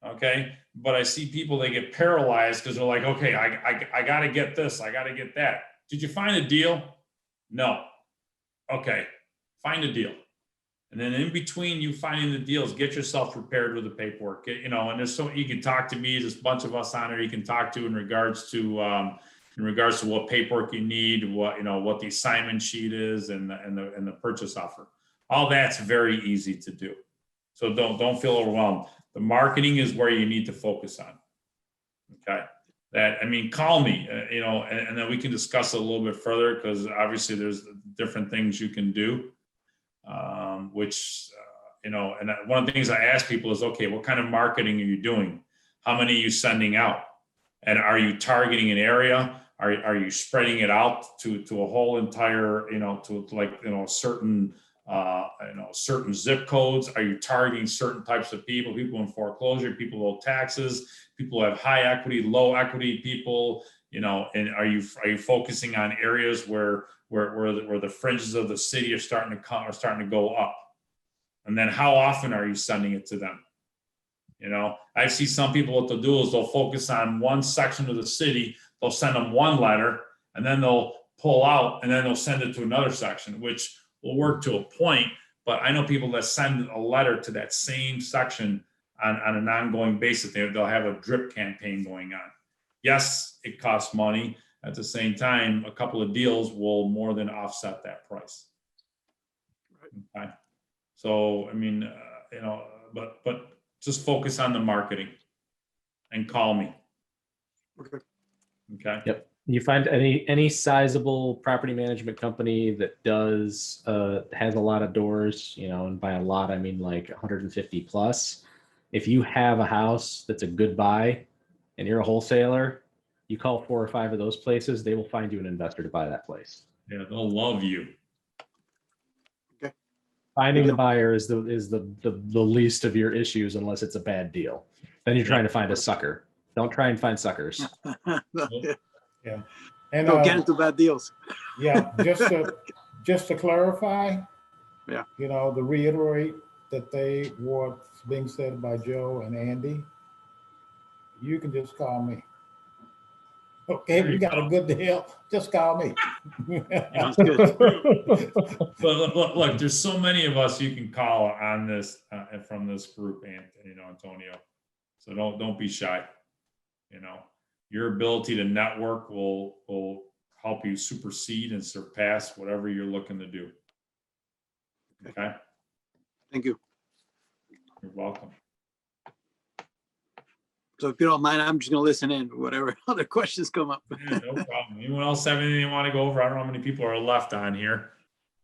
Okay. But I see people, they get paralyzed because they're like, okay, I got to get this. I got to get that. Did you find a deal? No. Okay. Find a deal. And then in between you finding the deals, get yourself prepared with the paperwork, and there's so you can talk to me, there's a bunch of us on there you can talk to in regards to what paperwork you need, what the assignment sheet is and the purchase offer. All that's very easy to do. So don't feel overwhelmed. The marketing is where you need to focus on. Okay. Call me, and then we can discuss it a little bit further because obviously there's different things you can do, and one of the things I ask people is, okay, what kind of marketing are you doing? How many are you sending out? And are you targeting an area? Are you spreading it out to a whole entire, certain zip codes? Are you targeting certain types of people in foreclosure, people who owe taxes, people who have high equity, low equity people, and are you focusing on areas where the fringes of the city are starting to go up? And then how often are you sending it to them? I see some people, what they'll do is they'll focus on one section of the city, they'll send them one letter, and then they'll pull out, and then they'll send it to another section, which will work to a point. But I know people that send a letter to that same section on an ongoing basis. They'll have a drip campaign going on. Yes, it costs money. at the same time, a couple of deals will more than offset that price. Okay. So, I mean, you know, but just focus on the marketing and call me. Okay. Okay. Yep. You find any sizable property management company that does has a lot of doors, you know, and by a lot I mean like 150 plus. If you have a house that's a good buy and you're a wholesaler, you call 4 or 5 of those places, they will find you an investor to buy that place. Yeah, they'll love you. Okay. Finding the buyer is the least of your issues unless it's a bad deal. Then you're trying to find a sucker. Don't try and find suckers. Yeah. And don't get into bad deals. Yeah, just to clarify, yeah, you know, to reiterate that what's being said by Joe and Andy, you can just call me. Okay, if you got a good deal, just call me. Sounds good. But look, there's so many of us you can call on this from this group, and you know, Antonio. So don't be shy. You know, your ability to network will help you supersede and surpass whatever you're looking to do. Okay. Thank you. You're welcome. So if you don't mind, I'm just going to listen in, whatever other questions come up. Yeah, no problem. Anyone else have anything you want to go over? I don't know how many people are left on here.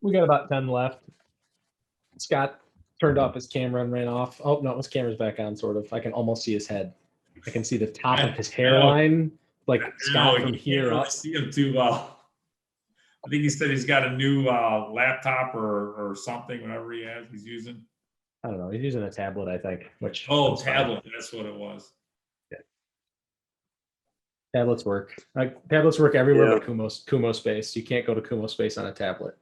We got about 10 left. Scott turned off his camera and ran off. Oh, no, his camera's back on, sort of. I can almost see his head. I can see the top of his hairline, like Scott from here really up. See him too well. I think he said he's got a new laptop or something, whatever he's using. I don't know. He's using a tablet, I think. Which tablet. That's what it was. Yeah. Tablets work. Tablets work everywhere but Kumo Space. You can't go to Kumo Space on a tablet.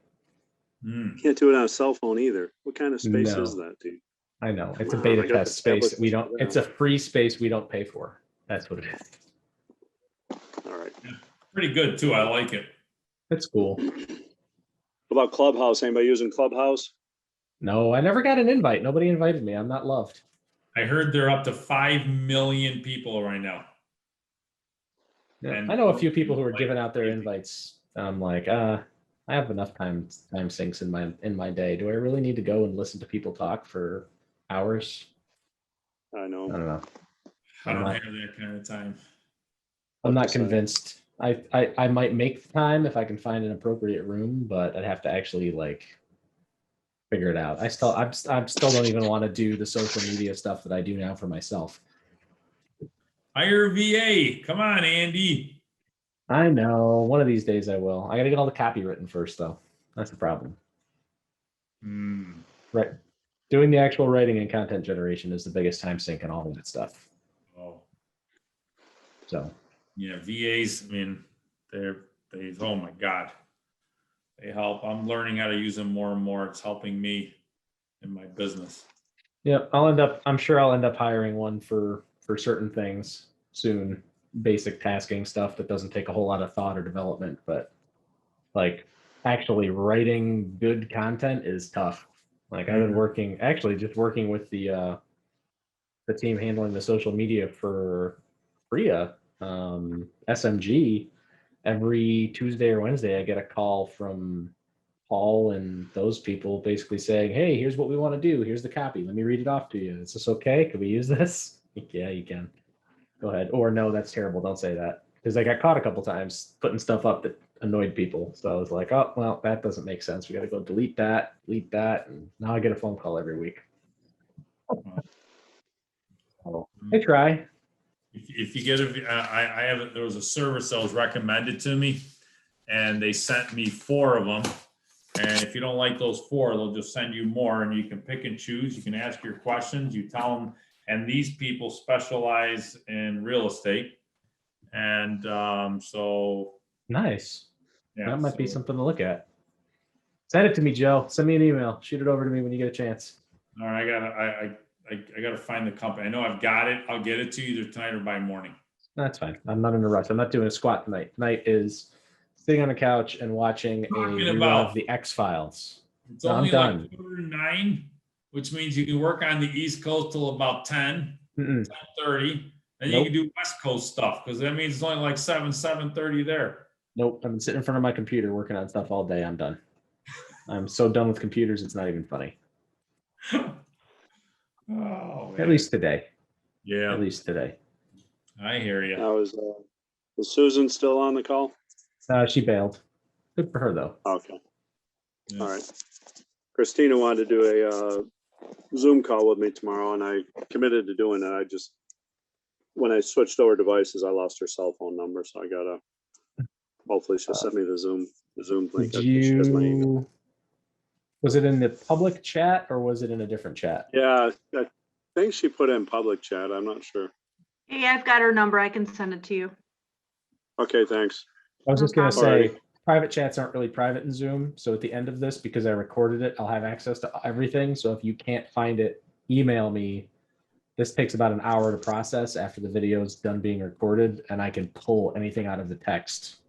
You can't do it on a cell phone either. What kind of space is that, dude? I know. It's a beta test space. We don't. It's a free space we don't pay for. That's what it is. All right. Yeah, pretty good too. I like it. It's cool. What about Clubhouse? Anybody using Clubhouse? No, I never got an invite. Nobody invited me. I'm not loved. I heard they're up to 5 million people right now. Yeah, And I know a few people who are giving out their invites. I'm like, I have enough time sinks in my day. Do I really need to go and listen to people talk for hours? I know. I don't know. I don't have that kind of time. I'm not convinced. I might make the time if I can find an appropriate room, but I'd have to actually like figure it out. I still don't even want to do the social media stuff that I do now for myself. Hire VA. Come on, Andy. I know. One of these days I will. I got to get all the copy written first, though. That's the problem. Right. Doing the actual writing and content generation is the biggest time sink and all of that stuff. Oh. So. Yeah, VAs. I mean, they. Oh my God. They help. I'm learning how to use them more and more. It's helping me in my business. Yeah, I'm sure I'll end up hiring one for certain things soon. Basic tasking stuff that doesn't take a whole lot of thought or development, but like actually writing good content is tough. Like I've been just working with the team handling the social media for FFREIA, SMG. Every Tuesday or Wednesday, I get a call from Paul and those people basically saying, hey, here's what we want to do. Here's the copy. Let me read it off to you. Is this okay? Can we use this? Yeah, you can. Go ahead. Or no, that's terrible. Don't say that. Because I got caught a couple times putting stuff up that annoyed people. So I was like, oh, well, that doesn't make sense. We got to go delete that. And now I get a phone call every week. So I try. If you get there was a service that was recommended to me and they sent me 4 of them. And if you don't like those 4, they'll just send you more and you can pick and choose. You can ask your questions, you tell them, and these people specialize in real estate. And so. Nice. Yeah, that might be something to look at. Send it to me, Joe. Send me an email. Shoot it over to me when you get a chance. All right, I gotta find the company. I know I've got it. I'll get it to you either tonight or by morning. That's fine. I'm not in a rush. I'm not doing a squat tonight. Tonight is sitting on a couch and watching a rerun of the X-Files. It's only like 8:09, which means you can work on the East Coast till about 10:30, and you can do West Coast stuff because that means it's only like 7:30 there. Nope, I've been sitting in front of my computer working on stuff all day. I'm done. I'm so done with computers, it's not even funny. Oh, At man. least today. Yeah, At least today. I hear you. Now is Susan still on the call? She bailed. Good for her though. Okay. Yeah. All right. Christina wanted to do a Zoom call with me tomorrow, and I committed to doing it. When I switched over devices, I lost her cell phone number, so I gotta. Hopefully, she'll send me the Zoom link. Did She has my email. Was it in the public chat or was it in a different chat? Yeah, I think she put in public chat. I'm not sure. Hey, I've got her number. I can send it to you. Okay, thanks. I was No just gonna problem. say, private chats aren't really private in Zoom. So at the end of this, because I recorded it, I'll have access to everything. So if you can't find it, email me. This takes about an hour to process after the video is done being recorded, and I can pull anything out of the text